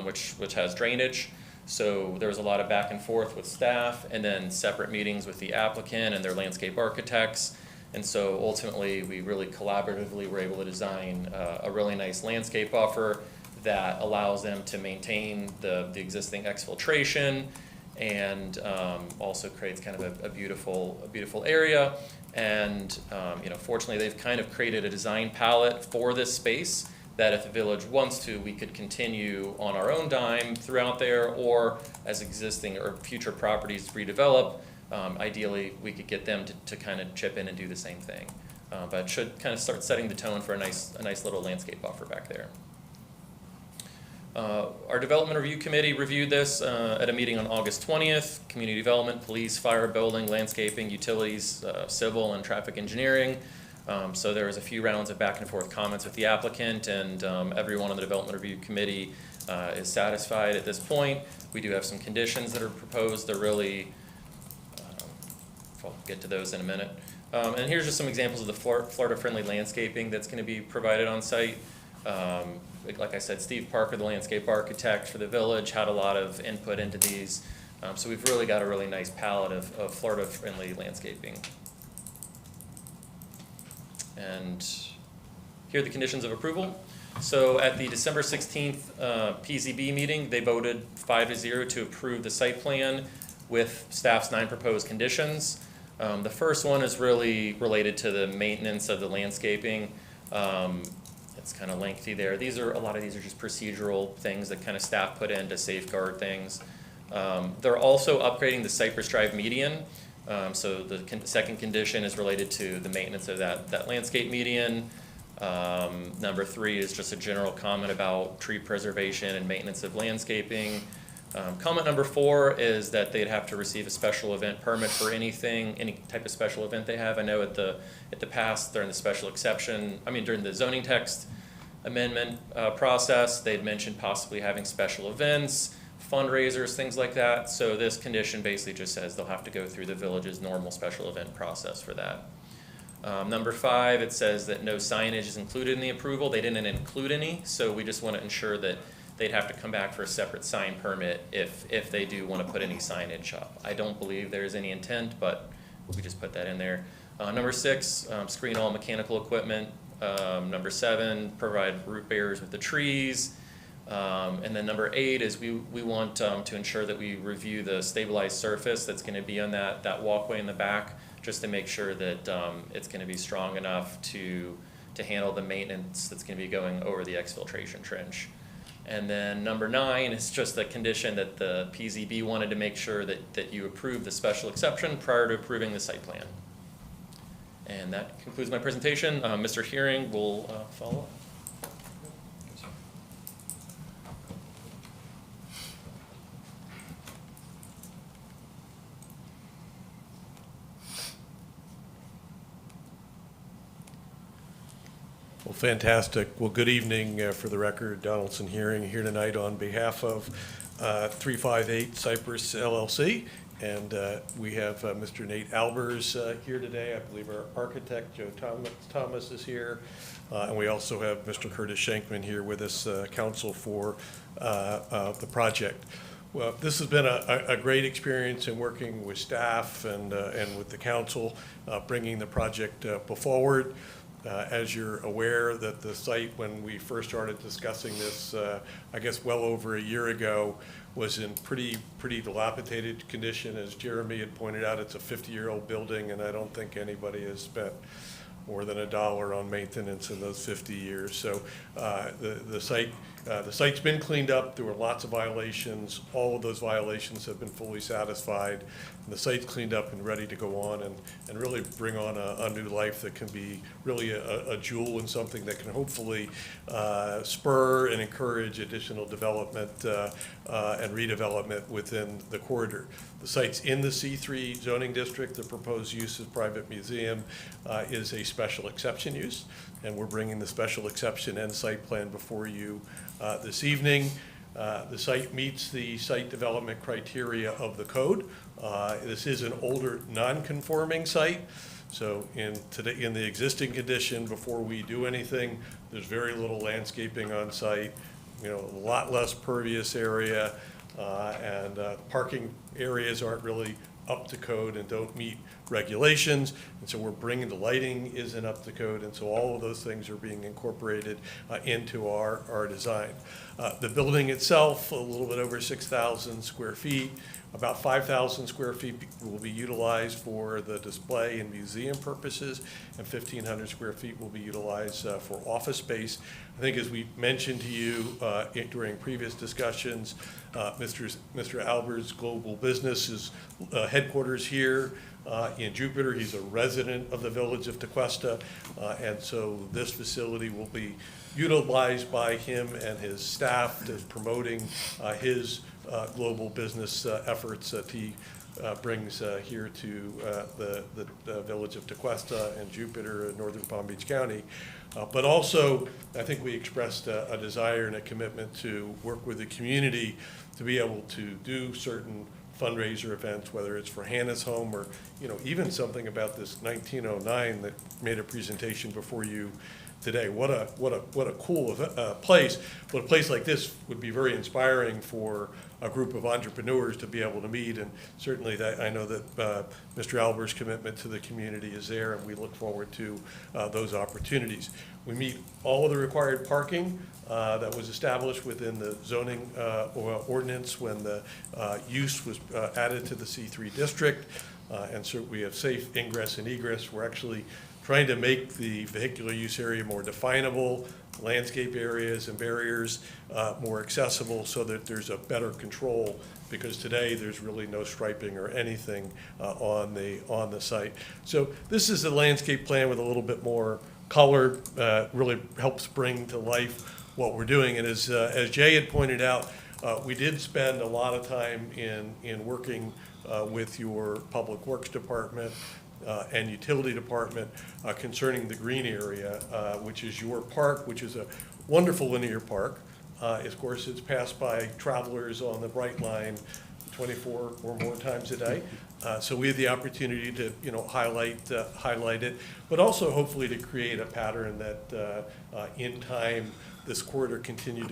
which has drainage. So there was a lot of back and forth with staff, and then separate meetings with the applicant and their landscape architects. And so ultimately, we really collaboratively were able to design a really nice landscape buffer that allows them to maintain the existing exfiltration, and also creates kind of a beautiful area. And fortunately, they've kind of created a design palette for this space that if the village wants to, we could continue on our own dime throughout there, or as existing or future properties redevelop, ideally we could get them to kind of chip in and do the same thing. But it should kind of start setting the tone for a nice little landscape buffer back there. Our Development Review Committee reviewed this at a meeting on August 20th. Community Development, Police, Fire, Building, Landscaping, Utilities, Civil, and Traffic Engineering. So there was a few rounds of back and forth comments with the applicant, and everyone on the Development Review Committee is satisfied at this point. We do have some conditions that are proposed. They're really, I'll get to those in a minute. And here's just some examples of the Florida-friendly landscaping that's going to be provided on site. Like I said, Steve Parker, the landscape architect for the village, had a lot of input into these. So we've really got a really nice palette of Florida-friendly landscaping. And here are the conditions of approval. So at the December 16th PZB meeting, they voted 5-0 to approve the site plan with staff's 9 proposed conditions. The first one is really related to the maintenance of the landscaping. It's kind of lengthy there. A lot of these are just procedural things that kind of staff put in to safeguard things. They're also upgrading the Cypress Drive median. So the second condition is related to the maintenance of that landscape median. Number 3 is just a general comment about tree preservation and maintenance of landscaping. Comment number 4 is that they'd have to receive a special event permit for any type of special event they have. I know at the past, during the special exception, during the zoning text amendment process, they'd mentioned possibly having special events, fundraisers, things like that. So this condition basically just says they'll have to go through the village's normal special event process for that. Number 5, it says that no signage is included in the approval. They didn't include any, so we just want to ensure that they'd have to come back for a separate sign permit if they do want to put any signage up. I don't believe there's any intent, but we just put that in there. Number 6, screen all mechanical equipment. Number 7, provide root bearers with the trees. And then number 8 is we want to ensure that we review the stabilized surface that's going to be on that walkway in the back, just to make sure that it's going to be strong enough to handle the maintenance that's going to be going over the exfiltration trench. And then number 9 is just a condition that the PZB wanted to make sure that you approve the special exception prior to approving the site plan. And that concludes my presentation. Mr. Hearing will follow up. Well, fantastic. Well, good evening. For the record, Donaldson Hearing here tonight on behalf of 358 Cypress LLC. And we have Mr. Nate Albers here today. I believe our architect, Joe Thomas is here. And we also have Mr. Curtis Shankman here with us, counsel for the project. Well, this has been a great experience in working with staff and with the council, bringing the project forward. As you're aware, that the site, when we first started discussing this, I guess well over a year ago, was in pretty dilapidated condition. As Jeremy had pointed out, it's a 50-year-old building, and I don't think anybody has spent more than $1 on maintenance in those 50 years. So the site's been cleaned up. There were lots of violations. All of those violations have been fully satisfied. And the site's cleaned up and ready to go on and really bring on a new life that can be really a jewel and something that can hopefully spur and encourage additional development and redevelopment within the corridor. The site's in the C3 zoning district. The proposed use as private museum is a special exception use, and we're bringing the special exception and site plan before you this evening. The site meets the site development criteria of the code. This is an older non-conforming site. So in the existing condition, before we do anything, there's very little landscaping on site, a lot less pervious area, and parking areas aren't really up to code and don't meet regulations. And so we're bringing the lighting isn't up to code. And so all of those things are being incorporated into our design. The building itself, a little bit over 6,000 square feet. About 5,000 square feet will be utilized for the display and museum purposes, and 1,500 square feet will be utilized for office space. I think as we mentioned to you during previous discussions, Mr. Albers' global business is headquarters here in Jupiter. He's a resident of the village of Tequesta, and so this facility will be utilized by him and his staff to promoting his global business efforts that he brings here to the village of Tequesta and Jupiter in northern Palm Beach County. But also, I think we expressed a desire and a commitment to work with the community to be able to do certain fundraiser events, whether it's for Hannah's Home or even something about this 1909 that made a presentation before you today. What a cool place. But a place like this would be very inspiring for a group of entrepreneurs to be able to meet, and certainly that I know that Mr. Albers' commitment to the community is there, and we look forward to those opportunities. We meet all of the required parking that was established within the zoning ordinance when the use was added to the C3 district, and so we have safe ingress and egress. We're actually trying to make the vehicular use area more definable, landscape areas and barriers more accessible so that there's a better control, because today there's really no striping or anything on the site. So this is a landscape plan with a little bit more color, really helps bring to life what we're doing. And as Jay had pointed out, we did spend a lot of time in working with your Public Works Department and Utility Department concerning the green area, which is your park, which is a wonderful linear park. Of course, it's passed by travelers on the Bright Line 24 or more times a day. So we had the opportunity to, highlight it, but also hopefully to create a pattern that in time this corridor can continue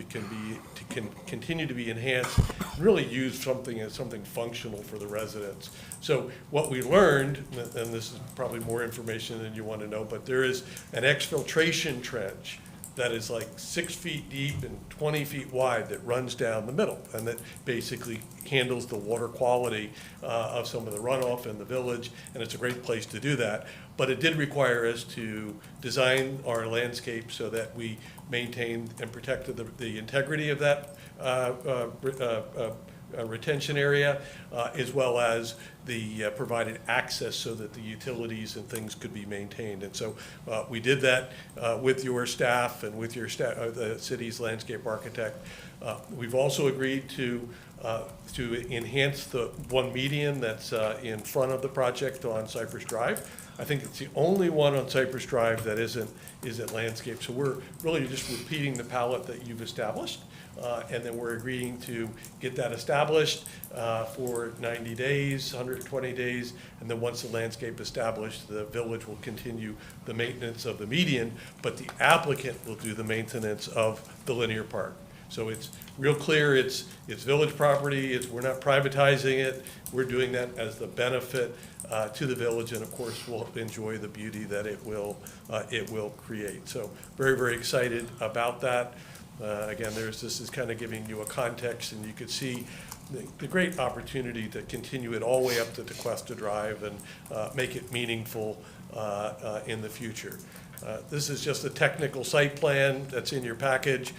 to be enhanced, really use something as something functional for the residents. So what we learned, and this is probably more information than you want to know, but there is an exfiltration trench that is like 6 feet deep and 20 feet wide that runs down the middle, and that basically handles the water quality of some of the runoff in the village, and it's a great place to do that. But it did require us to design our landscape so that we maintained and protected the integrity of that retention area, as well as the provided access so that the utilities and things could be maintained. And so we did that with your staff and with your staff, the city's landscape architect. We've also agreed to enhance the one median that's in front of the project on Cypress Drive. I think it's the only one on Cypress Drive that isn't landscape. So we're really just repeating the palette that you've established. And then we're agreeing to get that established for 90 days, 120 days, and then once the landscape established, the village will continue the maintenance of the median, but the applicant will do the maintenance of the linear park. So it's real clear, it's village property, we're not privatizing it, we're doing that as the benefit to the village, and of course we'll enjoy the beauty that it will create. So very, very excited about that. Again, this is kind of giving you a context, and you could see the great opportunity to continue it all the way up to Tequesta Drive and make it meaningful in the future. This is just a technical site plan that's in your package.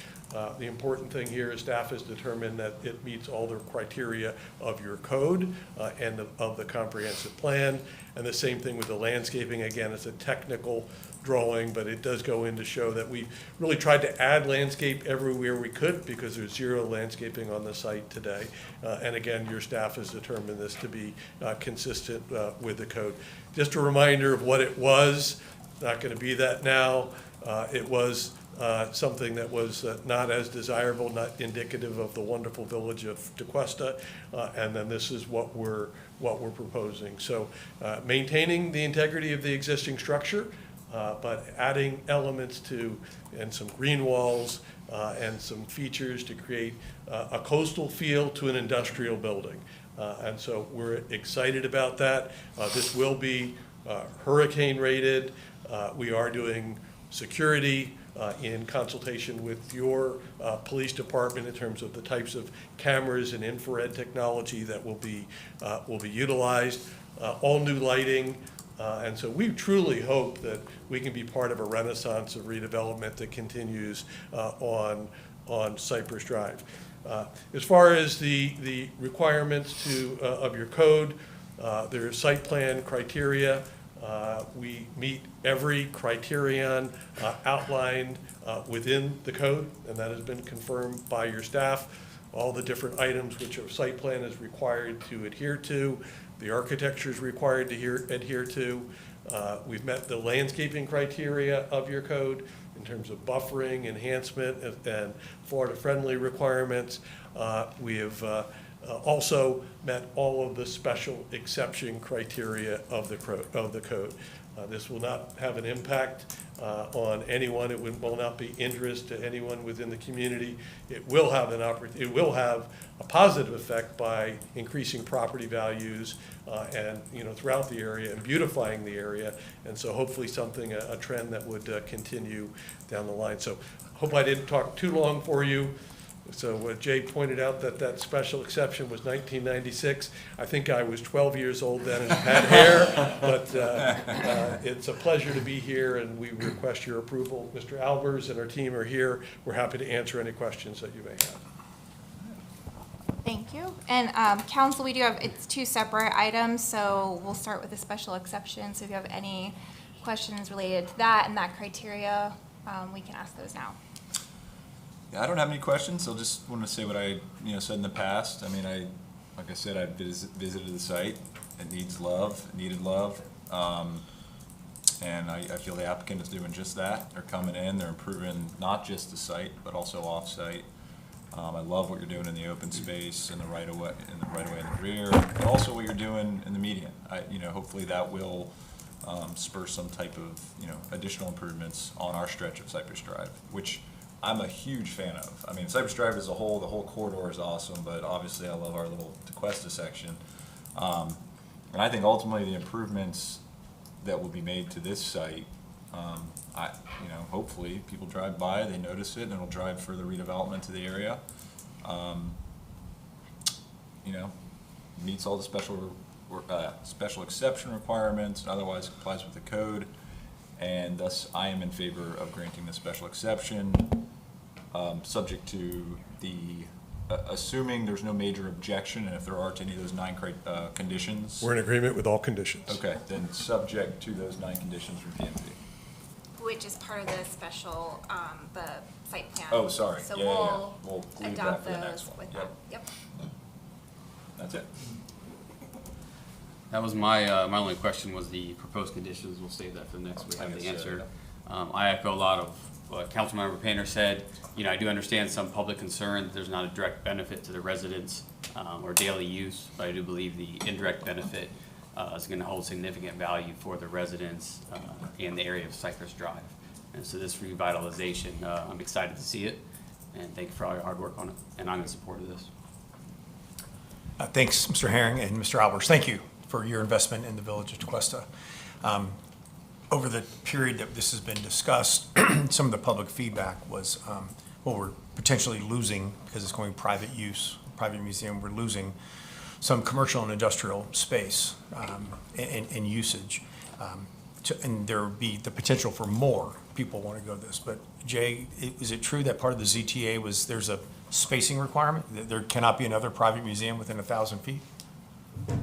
The important thing here is staff has determined that it meets all the criteria of your code and of the comprehensive plan. And the same thing with the landscaping. Again, it's a technical drawing, but it does go in to show that we really tried to add landscape everywhere we could because there's zero landscaping on the site today. And again, your staff has determined this to be consistent with the code. Just a reminder of what it was. Not going to be that now. It was something that was not as desirable, not indicative of the wonderful village of Tequesta, and then this is what we're proposing. So maintaining the integrity of the existing structure, but adding elements and some green walls and some features to create a coastal feel to an industrial building. And so we're excited about that. This will be hurricane rated. We are doing security in consultation with your police department in terms of the types of cameras and infrared technology that will be utilized. All new lighting. And so we truly hope that we can be part of a renaissance of redevelopment that continues on Cypress Drive. As far as the requirements of your code, there are site plan criteria. We meet every criterion outlined within the code, and that has been confirmed by your staff. All the different items which a site plan is required to adhere to, the architecture is required to adhere to. We've met the landscaping criteria of your code in terms of buffering, enhancement, and Florida-friendly requirements. We have also met all of the special exception criteria of the code. This will not have an impact on anyone. It will not be injurious to anyone within the community. It will have it will have a positive effect by increasing property values and throughout the area and beautifying the area. And so hopefully a trend that would continue down the line. So hope I didn't talk too long for you. So Jay pointed out that special exception was 1996. I think I was 12 years old then and had hair, but it's a pleasure to be here, and we request your approval. Mr. Albers and our team are here. We're happy to answer any questions that you may have. Thank you. And council, we do have, it's two separate items, so we'll start with the special exception. So if you have any questions related to that and that criteria, we can ask those now. Yeah, I don't have any questions. I'll just want to say what I said in the past. I mean, like I said, I visited the site. It needs love. It needed love. And I feel the applicant is doing just that. They're coming in. They're improving not just the site, but also off-site. I love what you're doing in the open space and the right of way in the rear, but also what you're doing in the median. Hopefully that will spur some type of additional improvements on our stretch of Cypress Drive, which I'm a huge fan of. I mean, Cypress Drive as a whole, the whole corridor is awesome, but obviously I love our little Tequesta section. And I think ultimately the improvements that will be made to this site, hopefully people drive by, they notice it, and it'll drive further redevelopment to the area. Meets all the special exception requirements, and otherwise complies with the code, and thus I am in favor of granting the special exception, subject to assuming there's no major objection, and if there are to any of those 9 conditions. We're in agreement with all conditions. Okay, then subject to those 9 conditions from PMP. Which is part of the special, the site plan. Oh, sorry. So Yeah. we'll leave that adopt for the next those one. with Yep. that. Yep. That's it. That was my only question was the proposed conditions. We'll save that for the next. We have the answer. I echo a lot of what Councilmember Painter said. I do understand some public concern that there's not a direct benefit to the residents or daily use, but I do believe the indirect benefit is going to hold significant value for the residents in the area of Cypress Drive. And so this revitalization, I'm excited to see it, and thank you for all your hard work on it, and I'm in support of this. Thanks, Mr. Herring and Mr. Albers. Thank you for your investment in the Village of Tequesta. Over the period that this has been discussed, some of the public feedback was, we're potentially losing, because it's going private use, private museum, we're losing some commercial and industrial space and usage. And there would be the potential for more people want to go to this. But Jay, is it true that part of the ZTA was there's a spacing requirement? That there cannot be another private museum within 1,000 feet?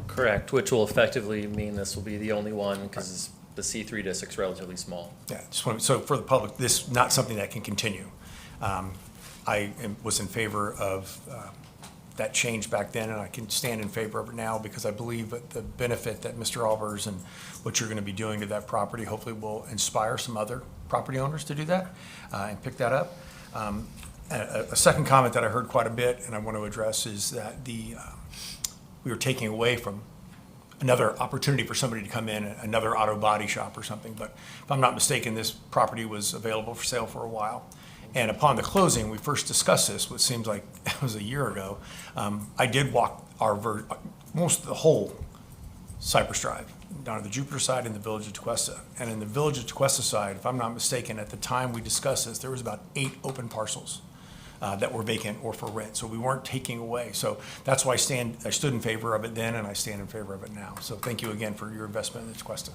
Correct, which will effectively mean this will be the only one because the C3 district's relatively small. Yeah, so for the public, this is not something that can continue. I was in favor of that change back then, and I can stand in favor of it now because I believe that the benefit that Mr. Albers and what you're going to be doing to that property hopefully will inspire some other property owners to do that and pick that up. A second comment that I heard quite a bit and I want to address is that we were taking away from another opportunity for somebody to come in, another auto body shop or something. But if I'm not mistaken, this property was available for sale for a while. And upon the closing, we first discussed this, what seems like it was a year ago. I did walk most of the whole Cypress Drive, down to the Jupiter side and the Village of Tequesta. And in the Village of Tequesta side, if I'm not mistaken, at the time we discussed this, there was about 8 open parcels that were vacant or for rent. So we weren't taking away. So that's why I stood in favor of it then, and I stand in favor of it now. So thank you again for your investment in Tequesta.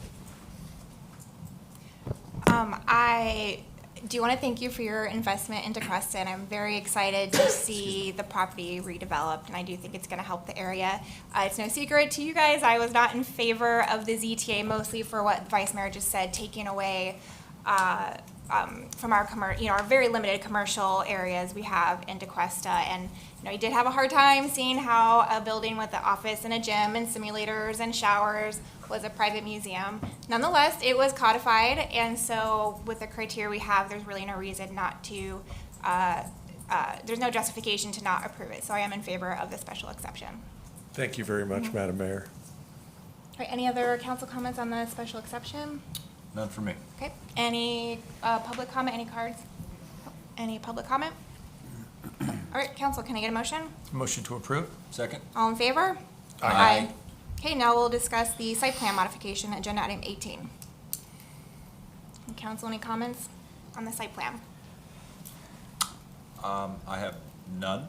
I do want to thank you for your investment in Tequesta, and I'm very excited to see the property redeveloped, and I do think it's going to help the area. It's no secret to you guys, I was not in favor of the ZTA, mostly for what the Vice Mayor just said, taking away from our our very limited commercial areas we have in Tequesta. And you did have a hard time seeing how a building with an office and a gym and simulators and showers was a private museum. Nonetheless, it was codified, and so with the criteria we have, there's really no reason not to, there's no justification to not approve it. So I am in favor of the special exception. Thank you very much, Madam Mayor. All right, any other council comments on the special exception? None for me. Okay, any public comment, any cards? Any public comment? All right, council, can I get a motion? Motion to approve? Second? All in favor? Aye. Okay, now we'll discuss the site plan modification, agenda item 18. Council, any comments on the site plan? I have none.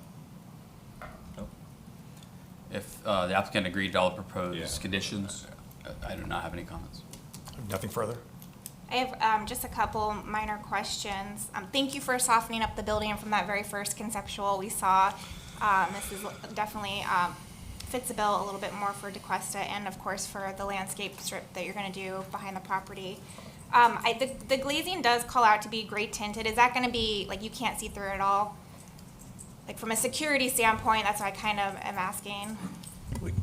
Nope. If the applicant agreed to all the Yeah. proposed conditions, I do not have any comments. Nothing further? I have just a couple minor questions. Thank you for softening up the building from that very first conceptual we saw. This is definitely fits the bill a little bit more for Tequesta and of course for the landscape strip that you're gonna do behind the property. The glazing does call out to be gray tinted. Is that gonna be, like, you can't see through it at all? Like, from a security standpoint, that's what I kind of am asking.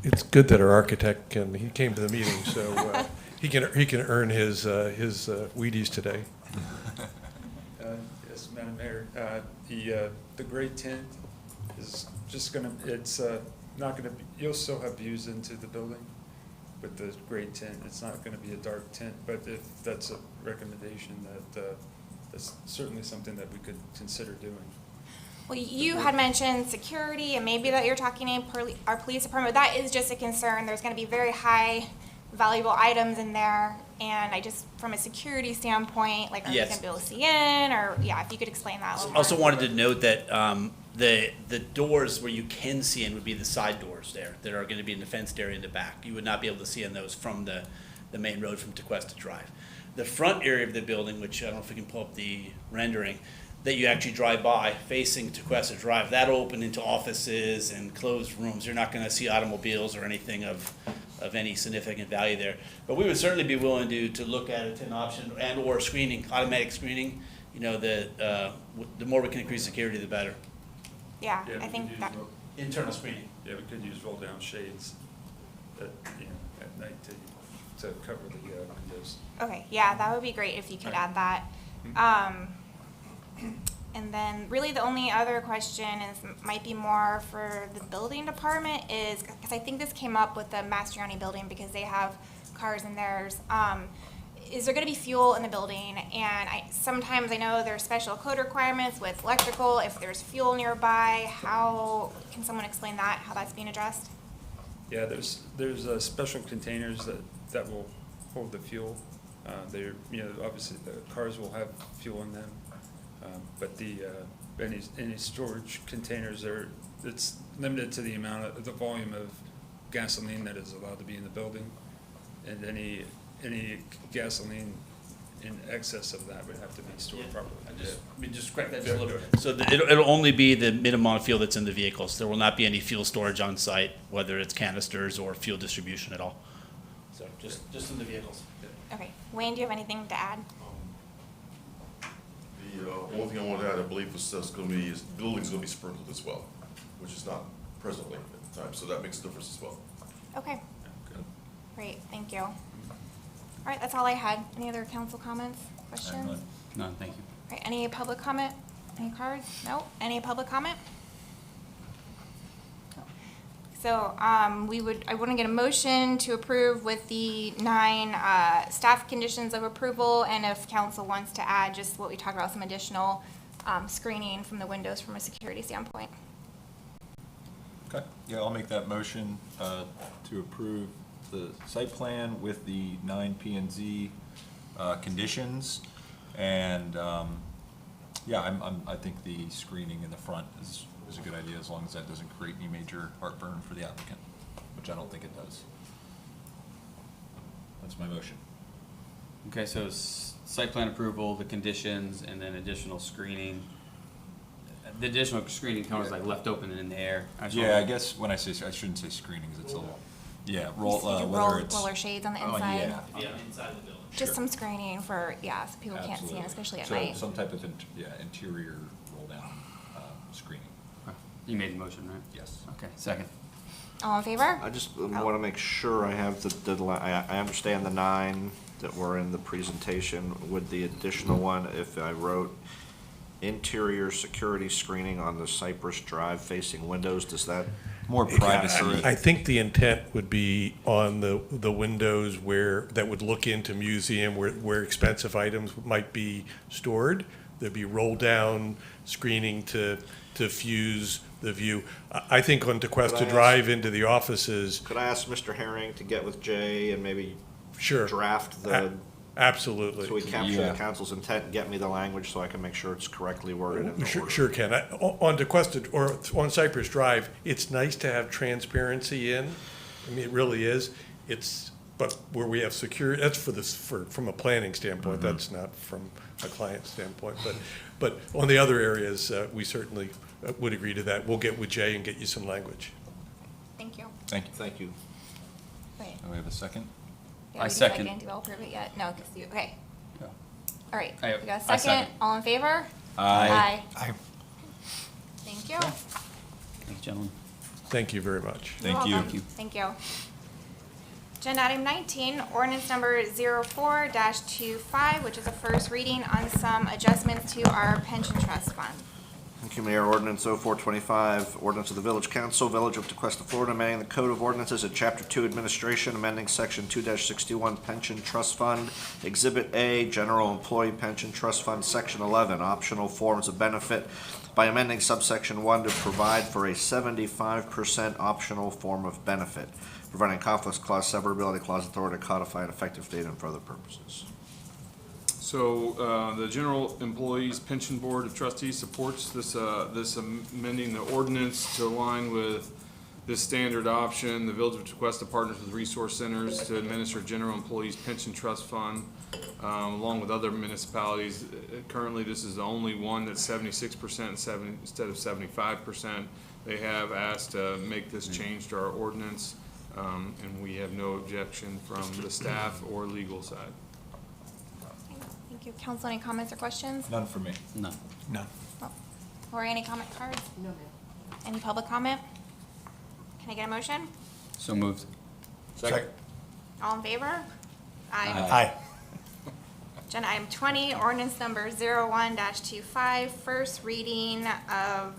It's good that our architect he came to the meeting, so he can earn his Wheaties today. Yes, Madam Mayor, the gray tint is just gonna, it's not gonna be, you'll still have views into the building with the gray tint. It's not gonna be a dark tint, but if that's a recommendation, that's certainly something that we could consider doing. Well, you had mentioned security and maybe that you're talking to our police department. That is just a concern. There's gonna be very high valuable items in there. And I just, from a security standpoint, like, are you Yes. gonna be able to see in, or, yeah, if you could explain that a little more. Also wanted to note that the doors where you can see in would be the side doors there that are going to be in the fenced area in the back. You would not be able to see in those from the main road from Tequesta Drive. The front area of the building, which I don't know if we can pull up the rendering, that you actually drive by facing Tequesta Drive, that'll open into offices and closed rooms. You're not going to see automobiles or anything of any significant value there. But we would certainly be willing to look at it, an option, and or screening, automatic screening. You know, the more we can increase security, the better. Yeah, I think that, Internal screening. Yeah, we could use roll-down shades at night to cover the windows. okay, yeah, that would be great if you could add that. And then really the only other question might be more for the building department is, because I think this came up with the Mastriani building because they have cars in theirs. Is there gonna be fuel in the building? And sometimes I know there's special code requirements with electrical, if there's fuel nearby, how, can someone explain that, how that's being addressed? Yeah, there's special containers that will hold the fuel. They're, obviously the cars will have fuel in them. But any storage containers it's limited to the volume of gasoline that is allowed to be in the building. And any gasoline in excess of that would have to be stored properly. Just correct that just a little bit. So it'll only be the minimum amount of fuel that's in the vehicles. There will not be any fuel storage on site, whether it's canisters or fuel distribution at all. So just in the vehicles. Okay, Wayne, do you have anything to add? The only thing I want to add, I believe, is the building's going to be sprinkled as well, which is not presently at the time, so that makes a difference as well. Okay, great, thank you. All right, that's all I had. Any other council comments, questions? None, thank you. All right, any public comment? Any cards? No? Any public comment? No. So, I want to get a motion to approve with the 9 staff conditions of approval, and if council wants to add just what we talked about, some additional screening from the windows from a security standpoint. Okay, yeah, I'll make that motion to approve the site plan with the 9 P and Z conditions. And, yeah, I think the screening in the front is a good idea, as long as that doesn't create any major heartburn for the applicant, which I don't think it does. That's my motion. Okay, so site plan approval, the conditions, and then additional screening. The additional screening covers like left open and in the air. Yeah, I guess when I say, I shouldn't say screening, because it's a little, yeah, Roller shades on the inside. Yeah. Inside the building. Just some screening for, yeah, so people can't see, and especially at night. So some type of, interior roll-down screening. You made the motion, right? Yes. Okay, second. All in favor? I just want to make sure I have I understand the 9 that were in the presentation. With the additional one, if I wrote interior security screening on the Cypress Drive facing windows, does that More privacy. I think the intent would be on the windows that would look into museum where expensive items might be stored. There'd be roll-down screening to fuse the view. I think on Tequesta Drive into the offices. Could I ask Mr. Herring to get with Jay and maybe Sure. draft the? Absolutely. So we capture the council's intent and get me the language so I can make sure it's correctly worded in the order. Sure can. On Tequesta, or on Cypress Drive, it's nice to have transparency in. I mean, it really is. But where we have security, that's from a planning standpoint, that's not from a client standpoint. But on the other areas, we certainly would agree to that. We'll get with Jay and get you some language. Thank you. Thank you. Thank you. Wait. Do we have a second? Yeah, I we second. Did we all approve it yet? No, because you, okay. No. All right, I- we got a I second. second. All in favor? Aye. Aye. Thank you. Thanks, gentlemen. Thank you very much. You're Thank you. welcome. Thank you. Agenda item 19, ordinance number 04-25, which is a first reading on some adjustments to our pension trust fund. Thank you, Mayor. Ordinance 0425, ordinance of the Village Council, Village of Tequesta, Florida, amending the Code of Ordinances at Chapter 2 Administration, amending Section 2-61 Pension Trust Fund, Exhibit A, General Employee Pension Trust Fund, Section 11, Optional Forms of Benefit, by amending subsection 1 to provide for a 75% optional form of benefit, providing conflicts clause, severability clause, authority to codify an effective date and for other purposes. So, the General Employees Pension Board of Trustees supports this amending the ordinance to align with this standard option. The Village of Tequesta partners with resource centers to administer General Employees Pension Trust Fund, along with other municipalities. Currently, this is the only one that's 76% instead of 75%. They have asked to make this change to our ordinance, and we have no objection from the staff or legal side. Thank you. Council, any comments or questions? None for me. None. None. Lori, any comment cards? No, ma'am. Any public comment? Can I get a motion? So moved. Second. All in favor? Aye. Agenda item 20, ordinance number 01-25, first reading of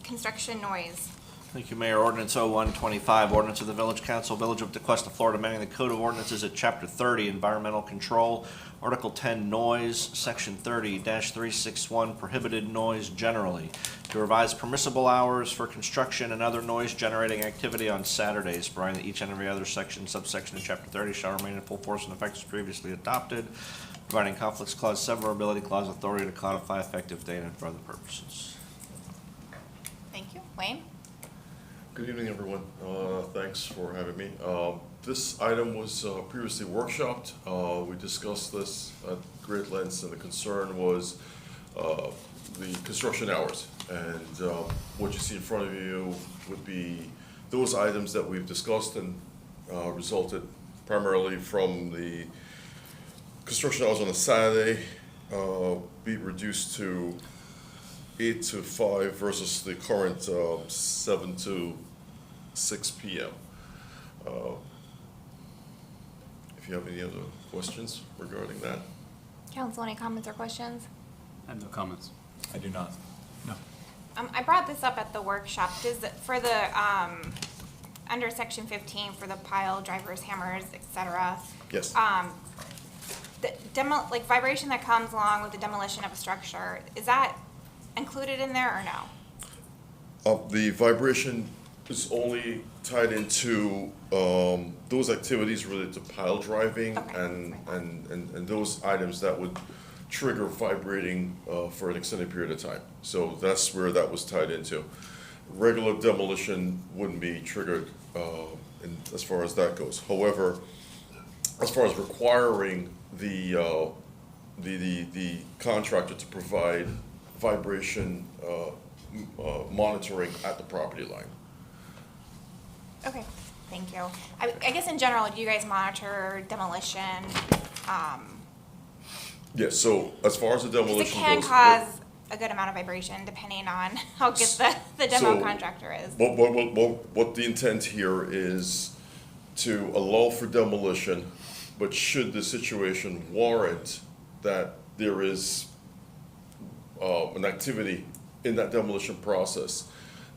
construction noise. Thank you, Mayor. Ordinance 0125, ordinance of the Village Council, Village of Tequesta, Florida, amending the Code of Ordinances at Chapter 30, Environmental Control, Article 10, Noise, Section 30-361, Prohibited Noise Generally, to revise permissible hours for construction and other noise-generating activity on Saturdays, providing that each and every other section, subsection of Chapter 30 shall remain in full force and effect as previously adopted, providing conflicts clause, severability clause, authority to codify effective date and for other purposes. Thank you. Wayne? Good evening, everyone. Thanks for having me. This item was previously workshopped. We discussed this at great lengths, and the concern was the construction hours. And what you see in front of you would be those items that we've discussed and resulted primarily from the construction hours on a Saturday be reduced to 8 to 5 versus the current 7 to 6 p.m. If you have any other questions regarding that. Council, any comments or questions? I have no comments. I do not. No. I brought this up at the workshop. For the, under section 15, for the pile, drivers, hammers, et cetera. Yes. The vibration that comes along with the demolition of a structure, is that included in there or no? The vibration is only tied into those activities related to pile driving and those items that would trigger vibrating for an extended period of time. So that's where that was tied into. Regular demolition wouldn't be triggered as far as that goes. However, as far as requiring the contractor to provide vibration monitoring at the property line. Okay, thank you. I guess in general, do you guys monitor demolition? Yes, so as far as the 'Cause demolition it can goes. cause a good amount of vibration depending on how good the demo contractor is. What the intent here is to allow for demolition, but should the situation warrant that there is an activity in that demolition process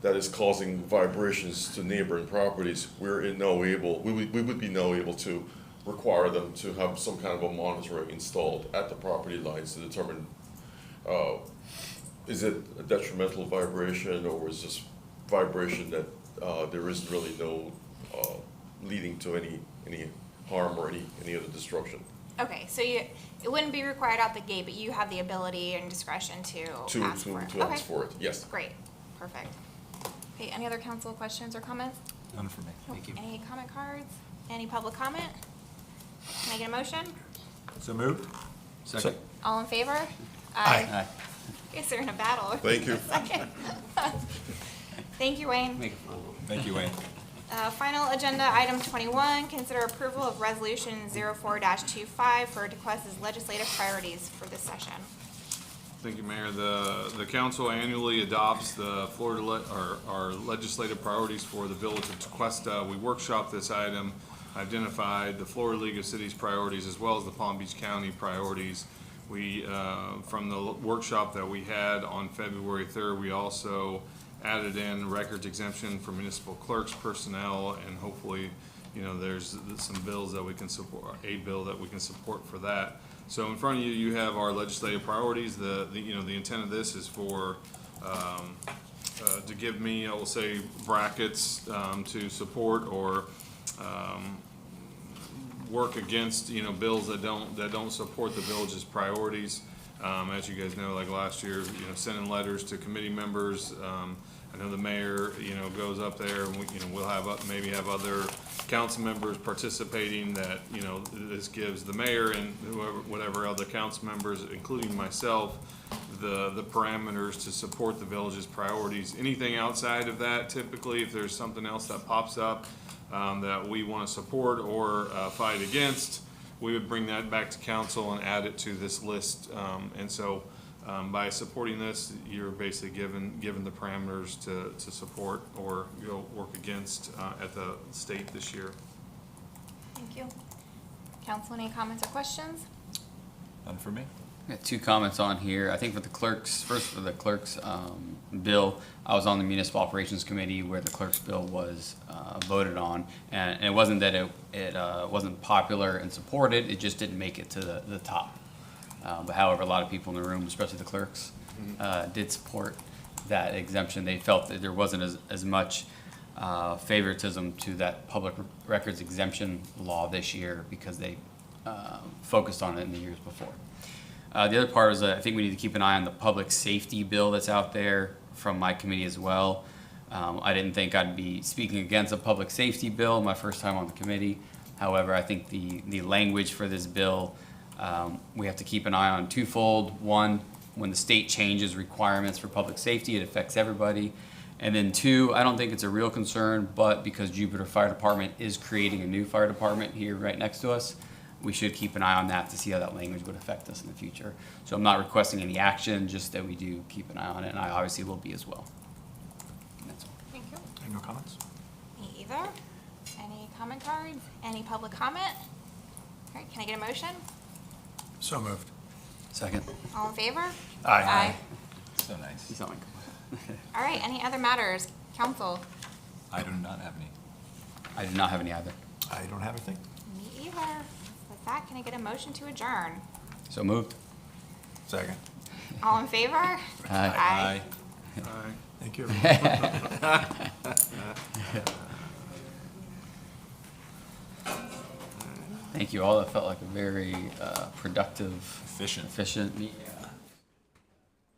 that is causing vibrations to neighboring properties, we would be now able to require them to have some kind of a monitoring installed at the property lines to determine, is it a detrimental vibration, or is this vibration that there isn't really no leading to any harm or any other destruction. Okay, so it wouldn't be required out the gate, but you have the ability and discretion to ask for it. To ask for it, yes. Great, perfect. Okay, any other council questions or comments? None for me, thank you. Any comment cards? Any public comment? Can I get a motion? So moved? Second. All in favor? Aye. You guys are in a battle. Thank you. Second. Thank you, Wayne. Thank you, Wayne. Final agenda, item 21, consider approval of resolution 04-25 for Tequesta's legislative priorities for this session. Thank you, Mayor. The council annually adopts the our legislative priorities for the Village of Tequesta. We workshopped this item, identified the Florida League of Cities priorities as well as the Palm Beach County priorities. We, from the workshop that we had on February 3rd, we also added in records exemption for municipal clerks, personnel, and hopefully, there's some bills that we can support, a bill that we can support for that. So in front of you, you have our legislative priorities. The intent of this is for, to give me, I will say, brackets to support or work against, bills that don't support the village's priorities. As you guys know, like last year, sending letters to committee members. I know the mayor, goes up there, and we'll have maybe have other council members participating. That this gives the mayor and whatever other council members, including myself, the parameters to support the village's priorities. Anything outside of that, typically, if there's something else that pops up that we want to support or fight against, we would bring that back to council and add it to this list. And so by supporting this, you're basically given the parameters to support or work against at the state this year. Thank you. Council, any comments or questions? None for me. Got two comments on here. I think for the clerks, first for the clerks bill, I was on the municipal operations committee where the clerks bill was voted on, and it wasn't that it wasn't popular and supported, it just didn't make it to the top. But however, a lot of people in the room, especially the clerks, did support that exemption. They felt that there wasn't as much favoritism to that public records exemption law this year because they focused on it in the years before. The other part is I think we need to keep an eye on the public safety bill that's out there from my committee as well. I didn't think I'd be speaking against a public safety bill my first time on the committee. However, I think the language for this bill, we have to keep an eye on twofold. One, when the state changes requirements for public safety, it affects everybody. And then two, I don't think it's a real concern, but because Jupiter Fire Department is creating a new fire department here right next to us, we should keep an eye on that to see how that language would affect us in the future. So I'm not requesting any action, just that we do keep an eye on it, and I obviously will be as well. That's all. Thank you. Any no comments? Me either. Any comment cards? Any public comment? All right, can I get a motion? So moved. Second. All in favor? Aye. So nice. You sound like All right, any other matters? Council? I do not have any. I do not have any either. I don't have anything. Me either. With that, can I get a motion to adjourn? So moved. Second. All in favor? Aye. Thank you. Thank you all. That felt like a very productive, Efficient meeting.